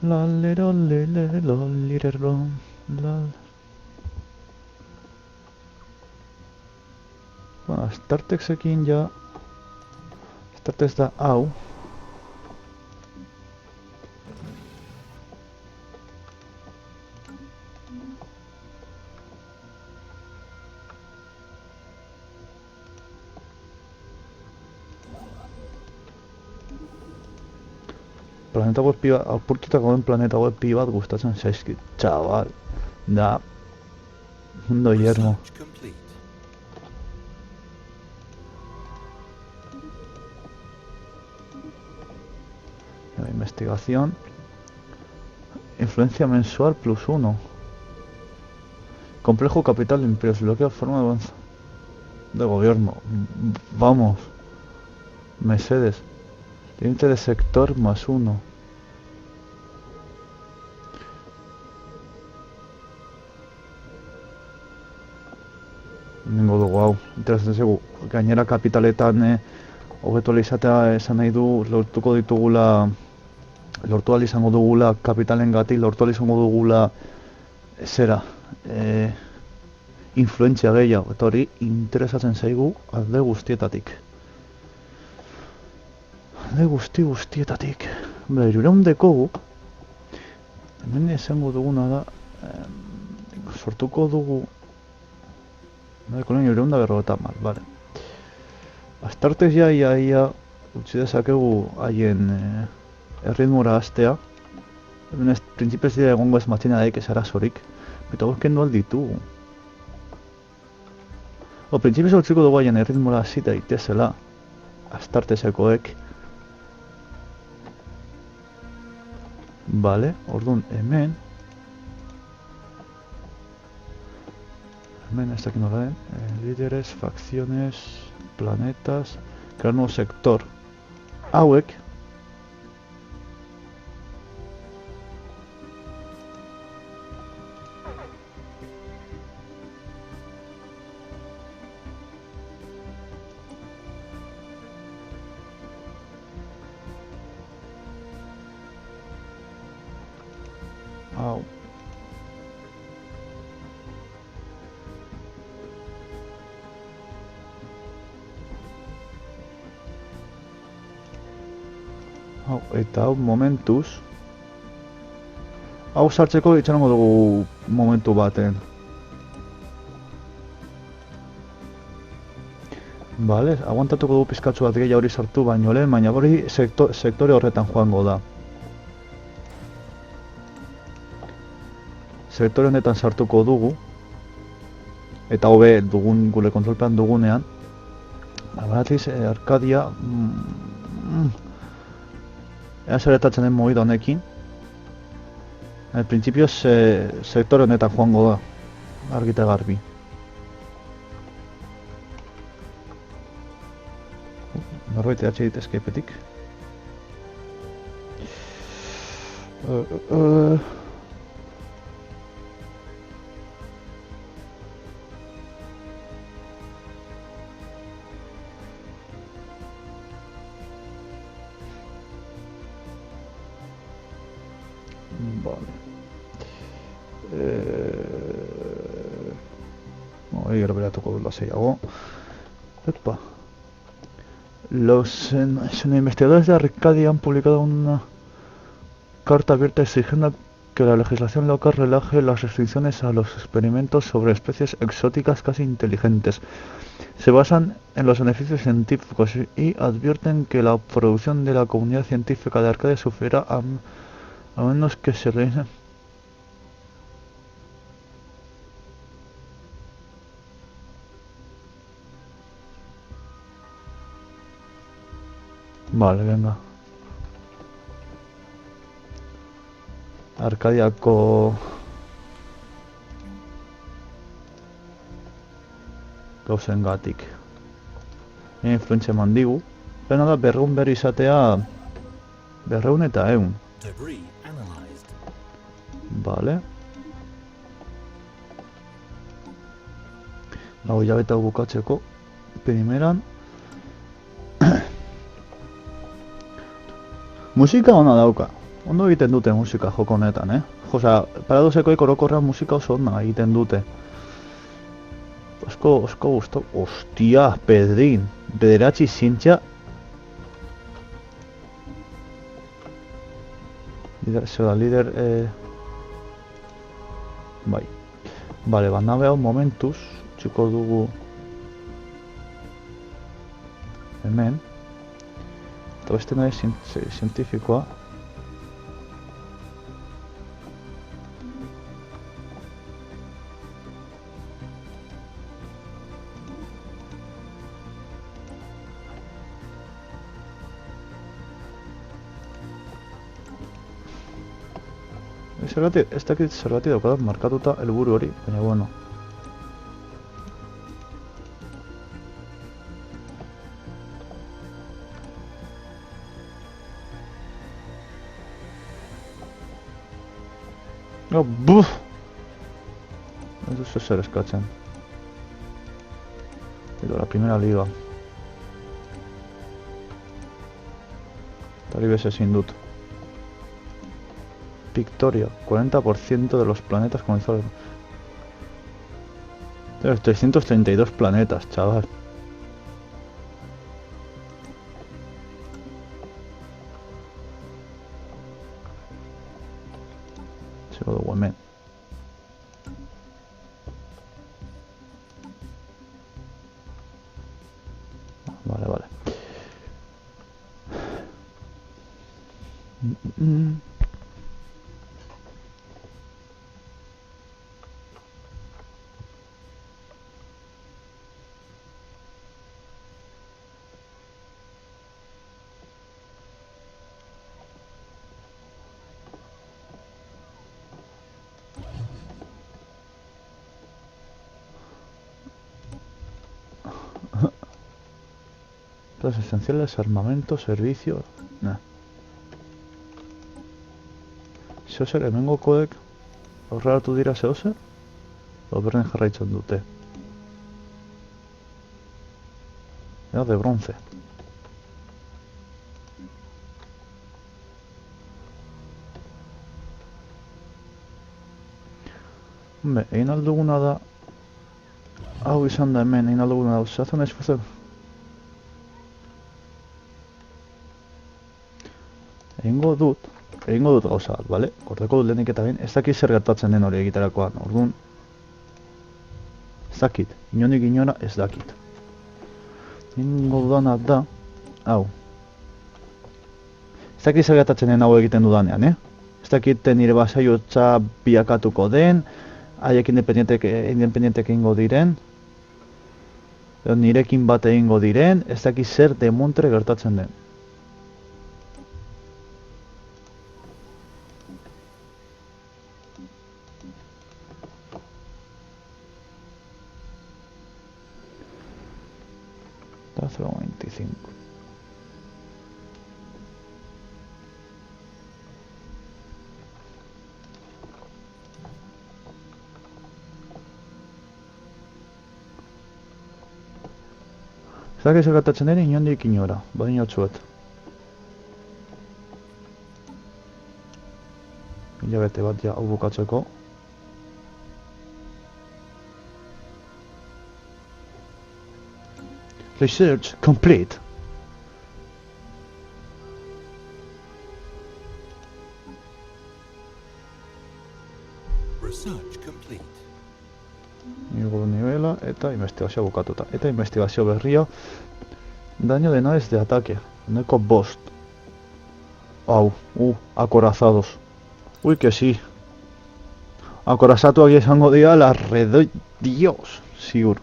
Lalero. Bueno, Startexekin ja... Startex da hau. Planeta web pibat, apurtutako den planeta web pibat gustatzen zaizkit, txabal. Da... Mundo yermo. Research complete. Investigación. Influencia mensual +1. Complejo capital de imperios. Bloquea forma de avanza. De gobierno. Vamos. Mercedes. Límite de sector +1. Nengo dugu hau. Interesatzen zegu. Gainera kapitaletan hobeto izatea esan nahi du lortuko ditugula, lortu ahal izango dugula kapitalen gatik, lortu ahal izango dugula zera, influentzia gehiago, eta hori interesatzen zaigu alde guztietatik. Alde guztietatik. Bera, 300 dekogu, hemen esango duguna da, sortuko dugu, kolonia 350, vale. Astartez ia utzi dezakegu haien erritmora hastea. Hemen ez, printzipez dira egongo ez matxina daik ez arazorik. Eta gozken du alditugu. Printzipioz utziko dugu haien erritmola hasi daitezela. Astartesekoek. Vale, orduan hemen. Hemen ez dakit nola den. Líderes, facciones, planetas, crear nuevo sector. Hauek. Hau. Hau, eta hau momentuz. Hau sartzeko itxarongo dugu momentu baten. Vale, aguantatuko dugu pizkatzu bat gehiago hori sartu baino lehen, baina hori sektore horretan joango da. Sektore honetan sartuko dugu. Eta hobe dugun gure kontrolpean dugunean. Baratiz, Arkadia... Ea zeretatzen den movida honekin. Printzipioz sektore honetan joango da. Argita garbi. Norbait edatxe dit escapetik. Vale. Hori gero beratuko dut laseiago. Epa. Los investigadores de Arcadia han publicado una carta abierta exigiendo que la legislación local relaje las restricciones a los experimentos sobre especies exóticas casi inteligentes. Se basan en los beneficios científicos y advierten que la producción de la comunidad científica de Arcadia sufrirá a menos que se realicen. Vale, venga. Arkadiako gauzengatik influentzia eman digu. Pena da 200 berri izatea 200 eta 100. Debris analyzed. Vale. Hau jabeta bukatzeko primeran. Musika ona dauka. Ondo egiten dute musika joko honetan, Osea, paradoxekoek orokorrean musika oso ona egiten dute. Osko gusto. Ostia, Pedrin. Bederatzi zintxa. Líder, bai. Bale, nabe hau momentuz. Txiko dugu hemen. Eta beste nahi zientifikoa. Ez dakit zergatik daukadat markatuta helburu hori, baina bueno. Oh, buf! Ez duzu zer eskatzen. Edo, la primera liga. Eta hori bez ezin dut. Victoria, 40% de los planetas comenzó a... 332 planetas, chaval. Sigo de Women. Vale, vale. Las esenciales, armamento, servicio... Nah. Zeozer, hemengo kodek aurreratu dira zeozer? Berdin jarraitzen dute. Era de bronce. Hombre, egin alduguna da... Hau izan da hemen, egin alduguna da... Se hace un esfuerzo... Egingo dut gauza bat, bale? Gordeko dut lehenik eta behin, ez dakit zer gertatzen den hori egiterakoan, orduan... Ez dakit, inondik inora ez dakit. Egingo dudana da... Hau. Ez dakit zer gertatzen den hau egiten dudanean, Ez dakit nire basaiotza biakatuko den, haiek independientek egingo diren, edo nirekin bat egingo diren, ez dakit zer demontre gertatzen den. Da 0.25. Ez dakit zer gertatzen den inondik inora, badin otzuet. Hilabete bat ja hau bukatzeko. Research complete. Research complete. Nigo nivela eta investigazioa bukatuta. Eta investigazio berria. Daño de naves de ataque. Neko bost. Au, acorazados. Uy, que sí. Acorazatuak izango dira la red... Dios. Ziur.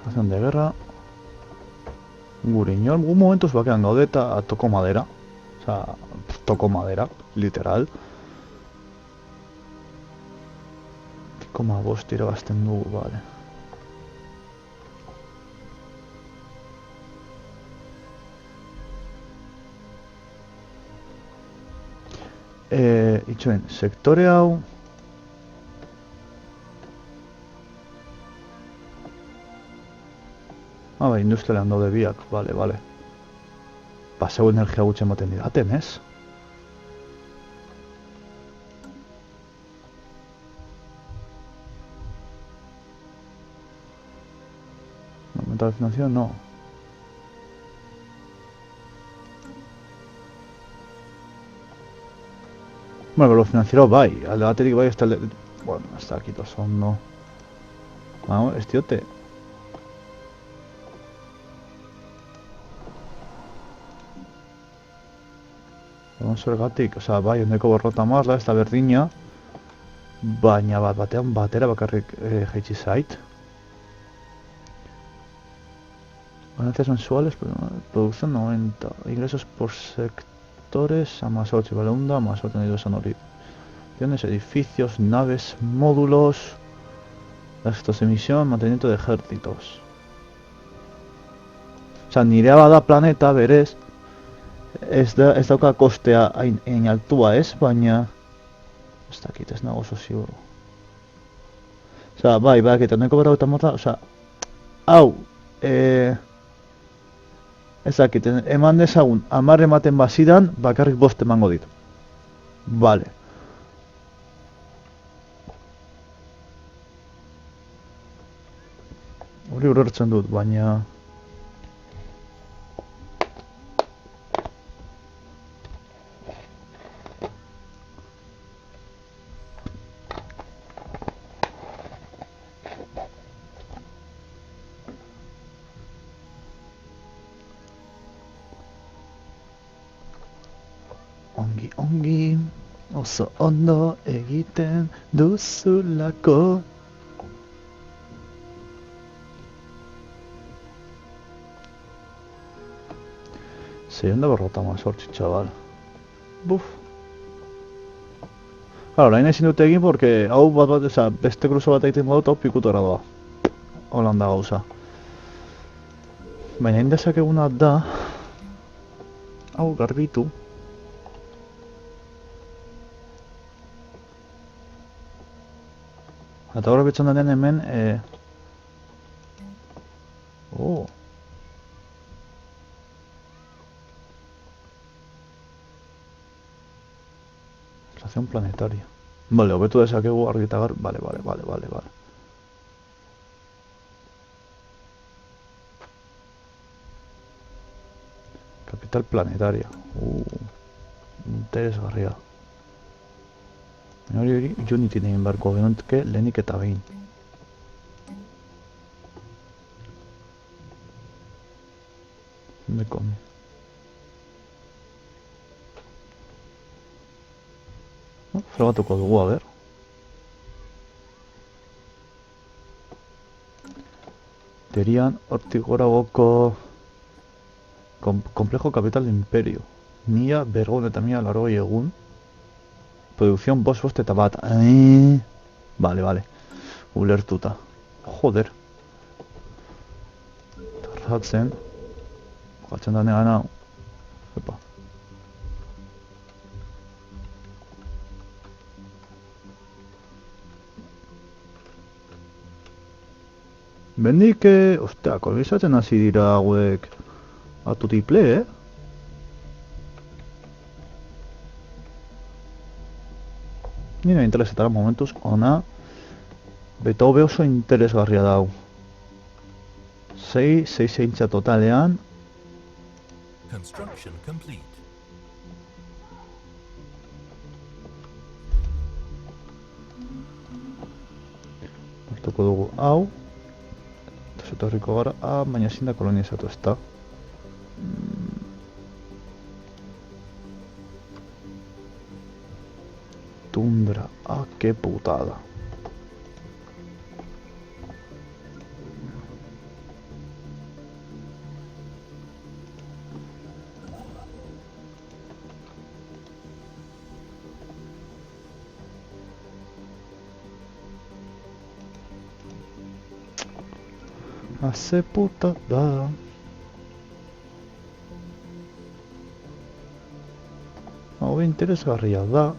Acción de guerra. Guriñol. Un momentuz bakean gaude eta toko madera. O sea, toko madera, literal. 0,5 irabazten dugu, bale. Itxoen, sektore hau... Bai, industrialean daude biak, bale. Zeu energia gutxe ematen didaten, ez? Aumenta la financiación, no. Bueno, pero lo financiero bai, alde baterik bai, hasta el... Bueno, hasta aquí todos son, no. Vamos, estiote. Egon zergatik, osea, bai, ondeko borrota marla, ez da berdina. Baina batean batera bakarrik jaitsi zait. Ganancias mensuales, producción 90. Ingresos por sectores, a más 8, vale, onda, más 8, no son tienes edificios, naves, módulos, gastos de emisión, mantenimiento de ejércitos. Osea, nirea bada planeta, berez, ez dauka kostea hain altua, ez? Baina... Ez dakit, ez nago oso ziur. Osea, bai, eta neko berra eta mota, osea... Hau... Ez dakit, eman dezagun, 10 ematen bazidan, bakarrik 5 emango dit. Vale. Hori urertzen dut, baina... Ongi, oso ondo egiten duzulako. Seiehun eta berrogeita hemezortzi, chaval. Buf. Claro, orain ezin dute egin, porque hau oza, beste kruzo bat egiten badut, hau pikutora doa. Holanda gauza. Baina indezakeguna da, hau garbitu. Eta horrek bitxan den hemen, Oh. Estación planetaria. Vale, hobetu dezakegu argi eta garbi. Vale. Capital planetaria. Interesgarria. Hori Unity egin beharko genuke lehenik eta behin. Deko. Frogatuko dugu, a ber. Teorian, hortik goragoko Complejo Capital de Imperio. Mila bergon eta mila largoi egun. Producción bost eta bat. Vale. Ulertuta. Joder. Tarratzen. Gatzen da negan hau. Epa. Bendik, ostea, kolonizatzen hasi dira hauek atutiple, Nire interesetara momentuz, ona beta hobe oso interesgarria dau. 6 zeintza totalean. Construction complete. Hartuko dugu hau. Zetorriko gara, baina ezin da kolonizatu ez da. Tundra, que putada. Hace putada. Hau interesgarria da.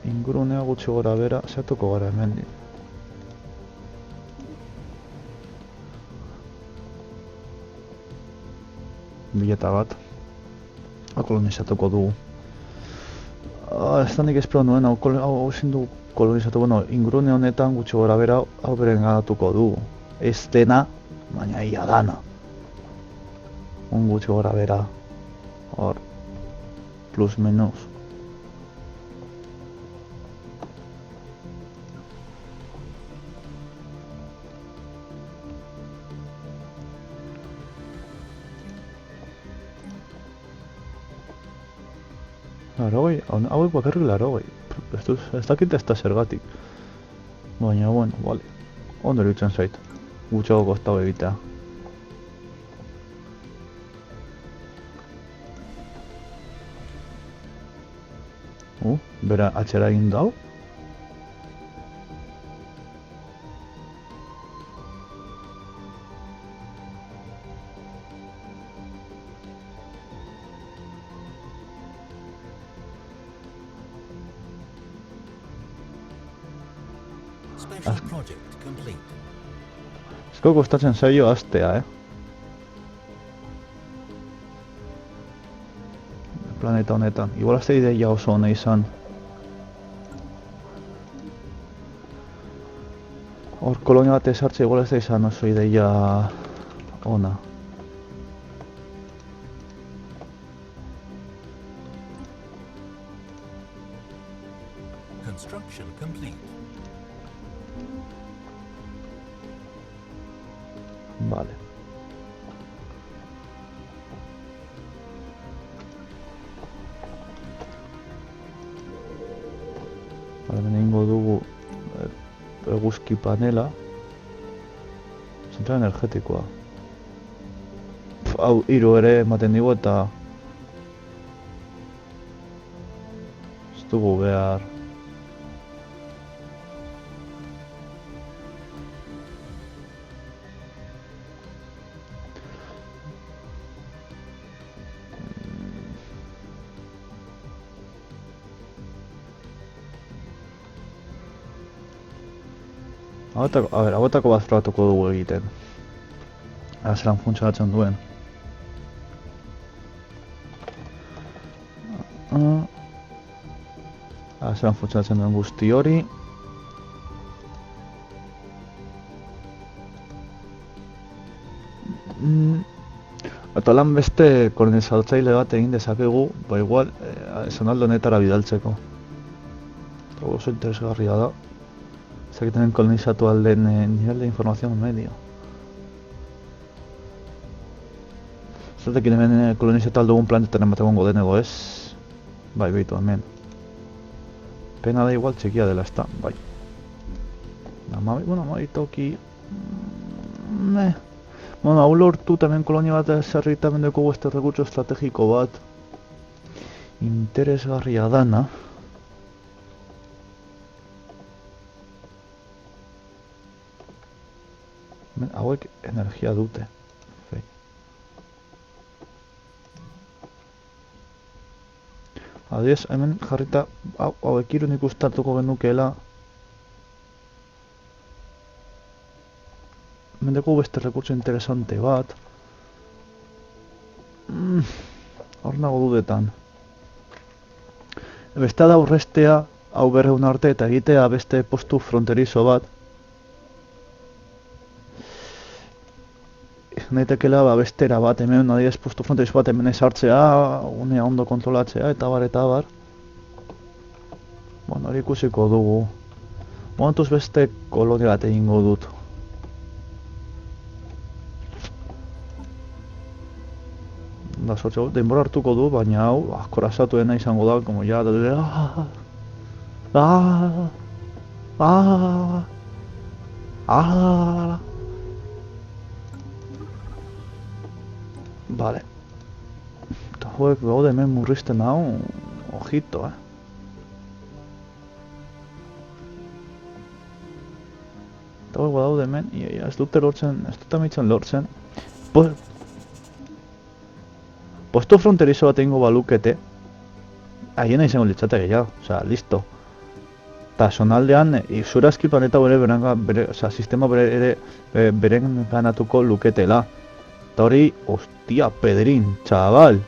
Ingurunea gutxi gora bera, zehatuko gara hemen. Bileta bat. Kolonizatuko dugu. Ez da nik espero nuen, hau ezin du kolonizatu, bueno, ingurune honetan gutxi gora bera hau beren ganatuko du. Ez dena, baina ia dana. Gutxi gora bera, hor, plus minus. Larogei, hauek bakarrik larogei. Ez dakit ez da zergatik. Baina, bueno, vale. Ondo iruditzen zait. Gutxago kostau egitea. Bera atxera egin dau. Special project complete. Esko kostatzen zaio hastea, Planeta honetan. Igual azte ideia oso hona izan. Hor kolonia bat ezartze igual ez da izan oso ideia ona. Construction complete. Vale. Hemen egingo dugu eguzki panela. Zentral energetikoa. hau 3 ere ematen digu eta ez dugu behar. Hauetako bat probatuko dugu egiten. Zelan funtzionatzen duen. Zelan funtzionatzen duen guzti hori. Eta lan beste kolonizatzaile bat egin dezakegu, ba igual, zonalde honetara bidaltzeko. Eta oso interesgarria da. Zakiten kolonizatu alden nivel de información medio. Zatekin hemen kolonizatu aldugun planetan ematen gongo denego ez. Bai, behitu hemen. Pena da igual txikia dela ezta, bai. Amabi toki... Bueno, hau lortu hemen kolonia bat ezarrita hemen dugu este rekurtso estrategiko bat. Interesgarria dana. Hauek energia dute. Adiez, hemen jarrita hauek irun ikustatuko genukeela. Hemen dugu beste rekurtso interesante bat. Hor nago dudetan. Beste da aurrestea hau berreun arte eta egitea beste postu fronterizo bat. Nahitekela bestera bat, hemen adibidez postu fronterizo bat hemen ezartzea, unea ondo kontrolatzea eta bar eta bar. Bueno, hori ikusiko dugu. Momentuz beste kolonia bat egingo dut. Da sortze denbora hartuko du, baina hau korazatuena izango da, como ya... Vale. Eta hauek gaude hemen murrizten hau, ojito, Eta hauek daude hemen, ez dute lortzen, ez dut amitzen lortzen. Postu fronterizo bat egingo balukete, haien izango litzateke ja, osea, listo. Eta zonaldean, izurazki planeta sistema beren ganatuko luketela. Eta hori, hostia, Pedrin, chaval.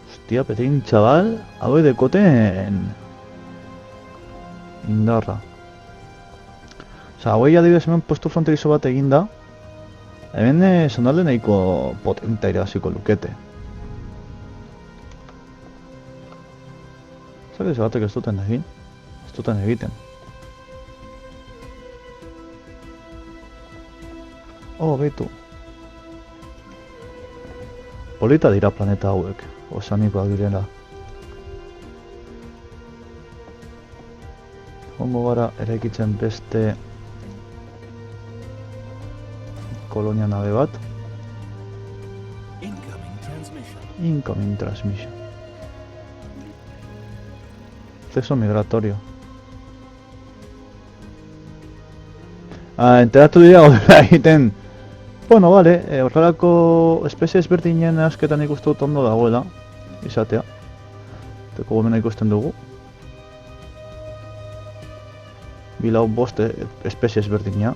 Hostia, Pedrin, chaval, hau dekoten indarra. Osa, hauei adibidez hemen postu fronterizo bat eginda, hemen zonalde nahiko potenta irabaziko lukete. Zagez batek ez duten egin, ez duten egiten. Behitu. Polita dira planeta hauek, osanikoak direla. Hongo gara eraikitzen beste kolonia nabe bat. Incoming transmission. Acceso migratorio. Enteratu dira gaudela egiten. Bueno, vale, horrelako espezie ezberdinen asketan ikustu dut ondo dagoela, izatea. Teko gomena ikusten dugu. Bilau boste espezie ezberdina.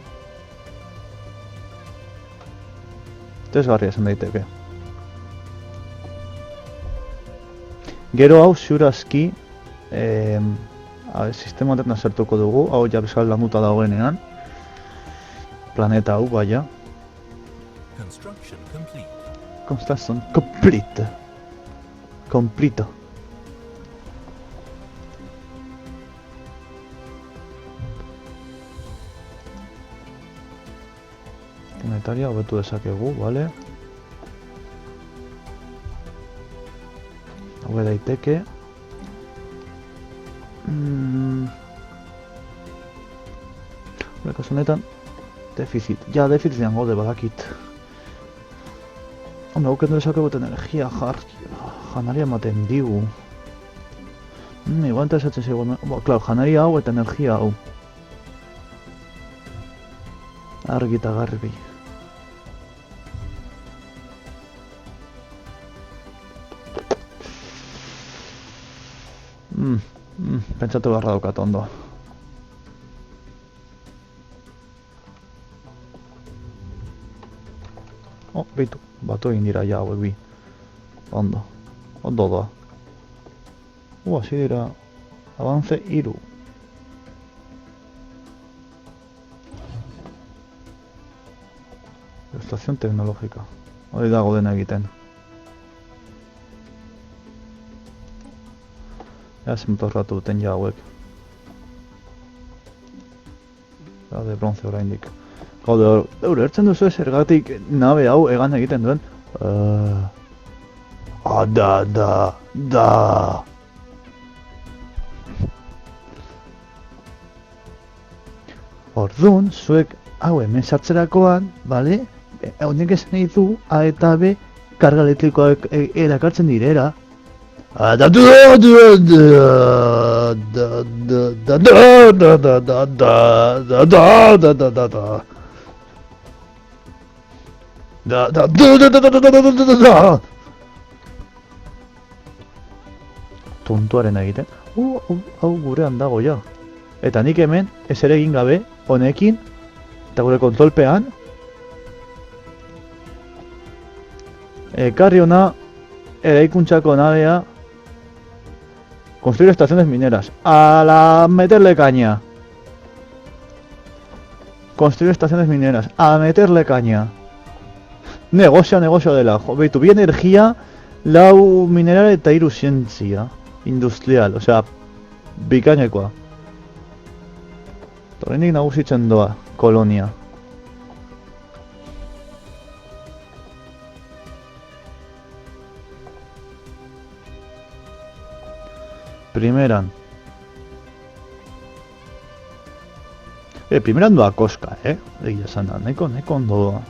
Interesgarria esan daiteke. Gero hau ziurazki sistema honetan azertuko dugu, hau ja bezala landuta dagoenean. Planeta hau, baina. Construction complete. Completo. Planetaria hobetu dezakegu, vale. Hau daiteke. kasu honetan, defizit. Ja, defizitean gaude badakit. Hombre, hau kendu desakegut energia janaria ematen digu. Igual interesatzen zaigu, klar, janaria hau eta energia hau. Argi eta garbi. Pentsatu beharra daukat ondo. Beitu, batu egin dira ja hauek bi. Ondo doa. Hasi dira, avance 3. Estación tecnológica. Hori dago dena egiten. Zentorratu duten ja hauek. De bronce oraindik. Gaude, ertzen duzu zergatik nabe hau egan egiten duen. Da. Orduan, zuek hau hemen sartzerakoan, bale? Honek esan nahi du A eta B karga elektrikoak erakartzen direra. Tontuaren egiten. Hau gurean dago ja. Eta nik hemen ez ere egin gabe honekin eta gure kontrolpean ekarri hona eraikuntzako nabea construir estaciones mineras. A la meterle caña. Construir estaciones mineras. A meterle caña. Negozio dela. Beitu, bi energia, lau mineral eta 3 zientzia. Industrial, osea, bikainekoa. Horrenik nagusitzen doa, kolonia. Primeran. Primeran doa koska, egia esan da, nahiko ondo doa.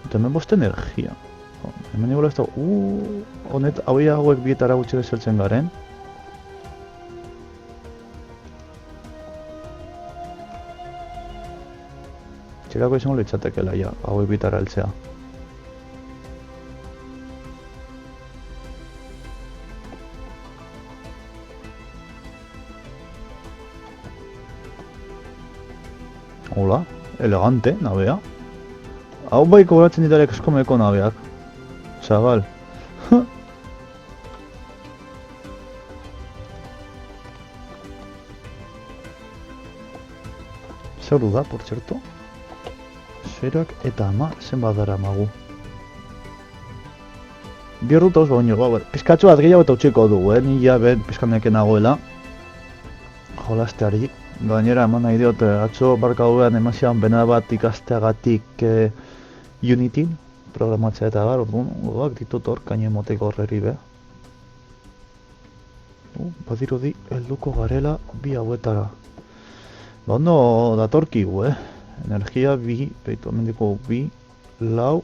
Eta hemen bost energia. Hemen igual ez da, honet hauek bietara gutxi bezaltzen garen. Txerako izango litzatekela ja, hauek bietara heltzea. Hola, elegante, nabea. Hau bai kobratzen ditarek eskomeko nabeak. Chaval. Zer da, por cierto? 0 eta 10 zenbat dara magu. Bi ordu tauz baino, pizkatxo bat gehiago eta utxiko dugu, ni ja ben pizkaneken nagoela. Jolasteari. Gainera eman nahi diot, atzo barka duean emazian bena bat ikasteagatik Unity programatzea eta bar, orduan, ditut hor, kaino emoteko horreri beha. Badirudi, helduko garela bi hauetara. Ondo datorkigu, energia bi, beitu amendiko bi, lau,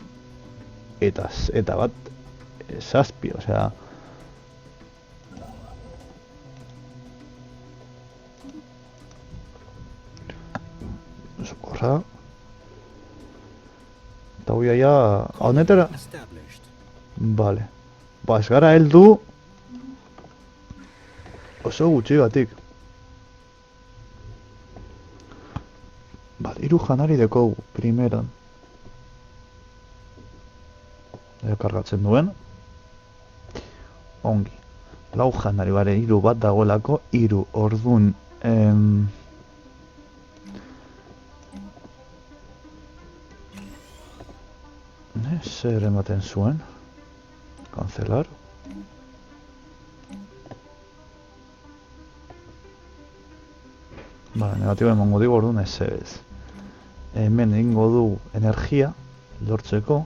eta bat, zazpi, osea... Sokorra... Eta hoi aia... honetara... Vale. Ba, ez gara heldu... oso gutxi batik. Bale, 3 janari dekogu, primeran. Kargatzen duen. Ongi. 4 janari, bale, 3 bat dagoelako, 3 ordun... Zer ematen zuen? Cancelar. Bale, negatibo emango digu orduan ez. Hemen egingo du energia lortzeko.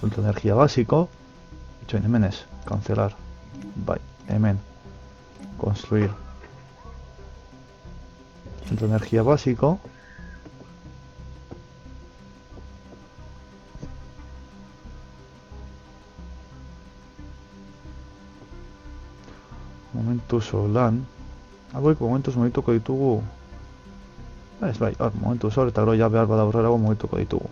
Fuente energia basiko. Itxoin, hemen ez. Cancelar. Bai, hemen. Construir. Centro de energía básico. Momentu lan. Hauek momentuz momentuko ditugu. Ez bai, hor, momentuz hor, eta gero ja behar bada aurrerago momentuko ditugu.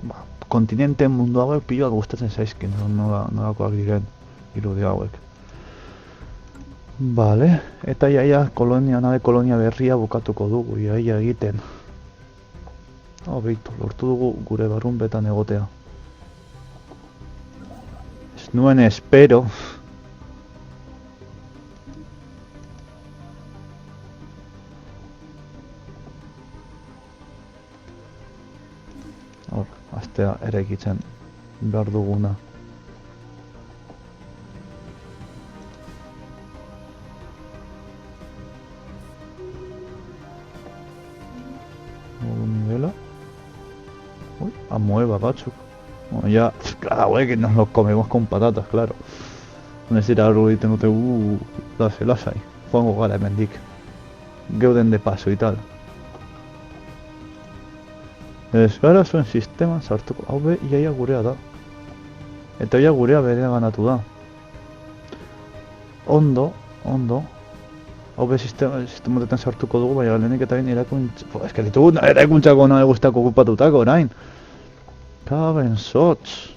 Ba, kontinente mundu hauek piloak gustatzen zaizkin, nolakoak diren irudi hauek. Vale, eta iaia nabe kolonia berria bukatuko dugu, iaia egiten. Beitu, lortu dugu gure barrunbetan egotea. Ez nuen espero. Hor, astea eraikitzen behar duguna. Modu nivela. Uy, amueva batzuk. Bueno, ya, claro, güey, que nos los comemos con patatas, claro. No es ir a algo y tengo lasai. Pongo gara hemendik. Geuden de paso y tal. Ez gara zuen sistema sartuko. Hau be, iaia gurea da. Eta ia gurea berea ganatu da. Ondo. Hau be, sistemotetan sartuko dugu, baina lehenik eta bain erakuntza... Ez que ditugu erakuntzako nahi guztako okupatutako orain. Kaben sotz.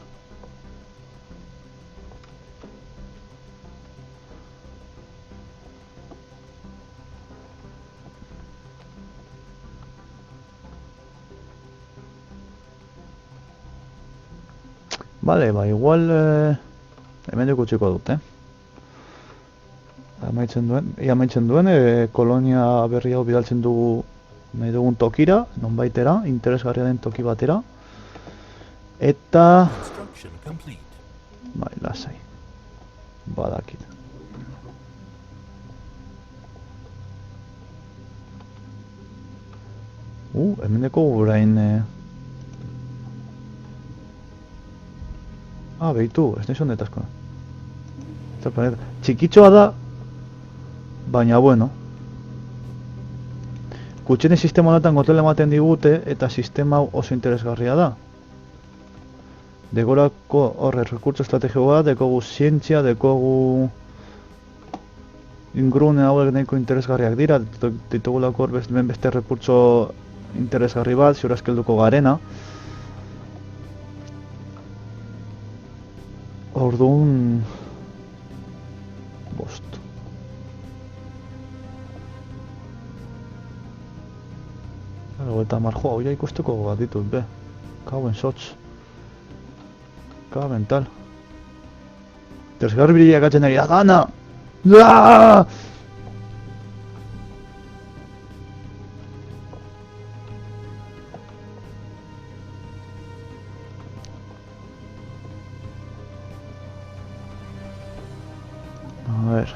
Vale, ba, igual hemen utziko dut, amaitzen duen, kolonia berri hau bidaltzen dugu nahi dugun tokira, nonbaitera, interesgarria den toki batera. Eta... Construction complete. Bai, lasai. Badakit. Hemeneko orain... behitu, ez nahi zonetazko. Txikitxoa da, baina bueno. Kutxene sistema honetan kontrol ematen digute, eta sistema hau oso interesgarria da. Degorako horre rekurtso estrategikoa, dekogu zientzia, dekogu ingurune hauek nahiko interesgarriak dira, ditugulako hor beste rekurtso interesgarri bat, ziurazkelduko garena. Orduan... Bost. Eta marjoa hau ja ikusteko bat ditut, be. Kauen sotz. Kaben tal. Interesgarri biriak atzen ari da gana! Aaaaaa! A ver...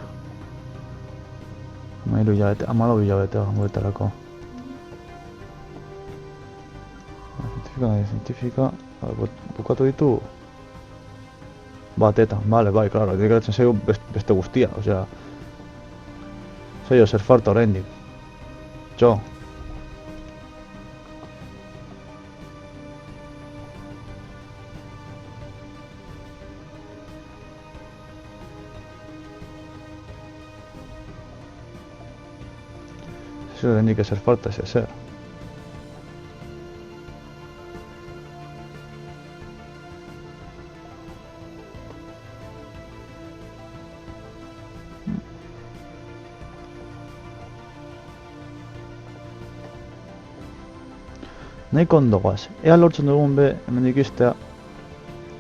Amalo hilabete guetarako. Zientifika... Bukatu ditu... Batetan, vale, bai, claro, dikatzen zaigu beste guztia, osea... Zailo zer farta oraindik. Txo. Eso oraindik ezer falta, ez ezer. Nahiko ondo goaz. Ea lortzen dugun be hemendik iztea.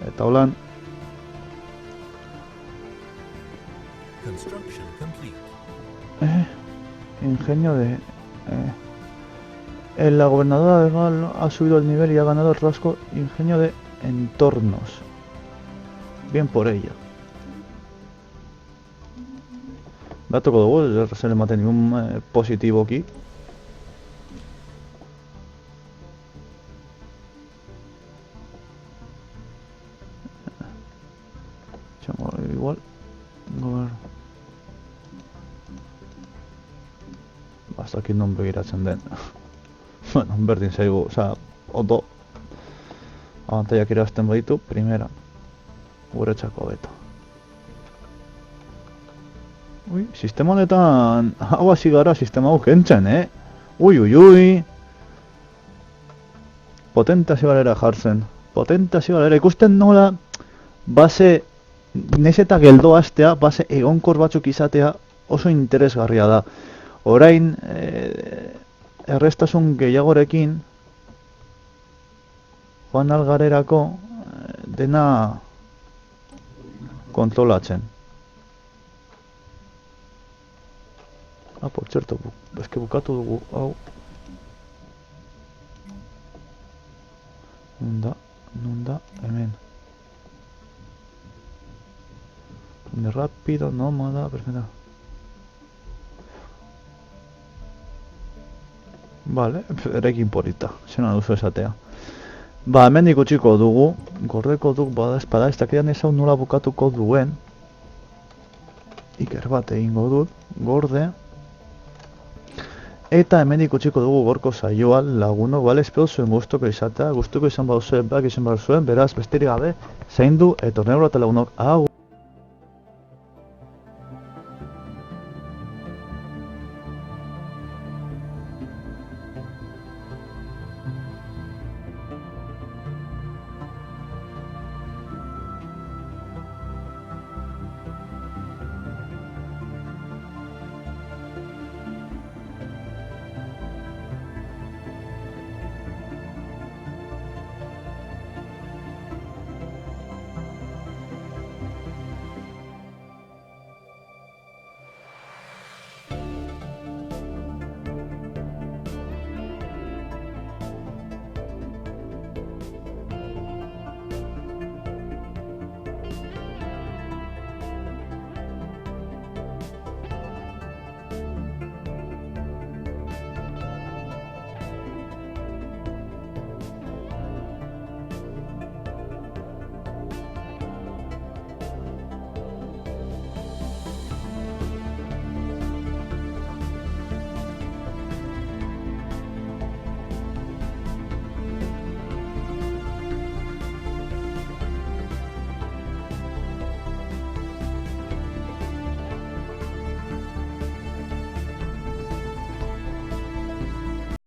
Eta holan... Construction complete. Ingenio de... La gobernadora de Gal ha subido el nivel y ha ganado el rasgo ingenio de entornos. Bien por ella. Batoko dugu, ez zen ematen ningún positiboki. dakit non begiratzen den. Bueno, berdin zaigu, ondo. Abantaiak irazten baditu, primera. Guretzako beto. Ui, sistema honetan, hau hasi gara sistema hau kentzen, Ui. Potentazio galera jartzen. Potentazio galera ikusten nola, base, naiz eta geldo hastea, base egonkor batzuk izatea oso interesgarria da. Orain, errestasun gehiagorekin, joan algarerako dena kontrolatzen. Por cierto, eske bukatu dugu, hau. Nunda, hemen. De rápido, nómada, perfecto. Vale, erekin polita, zena duzu esatea. Ba, hemen ikutsiko dugu, gordeko duk bada espada, ez dakidan ez hau nola bukatuko duen. Iker bat egingo dut, gorde. Eta hemen ikutsiko dugu gorko saioa lagunok, bale, espero zuen gustuko izatea, gustuko izan bauzuen, berak izan behar zuen, beraz, besterik gabe, zaindu, eta neuro eta lagunok, hau!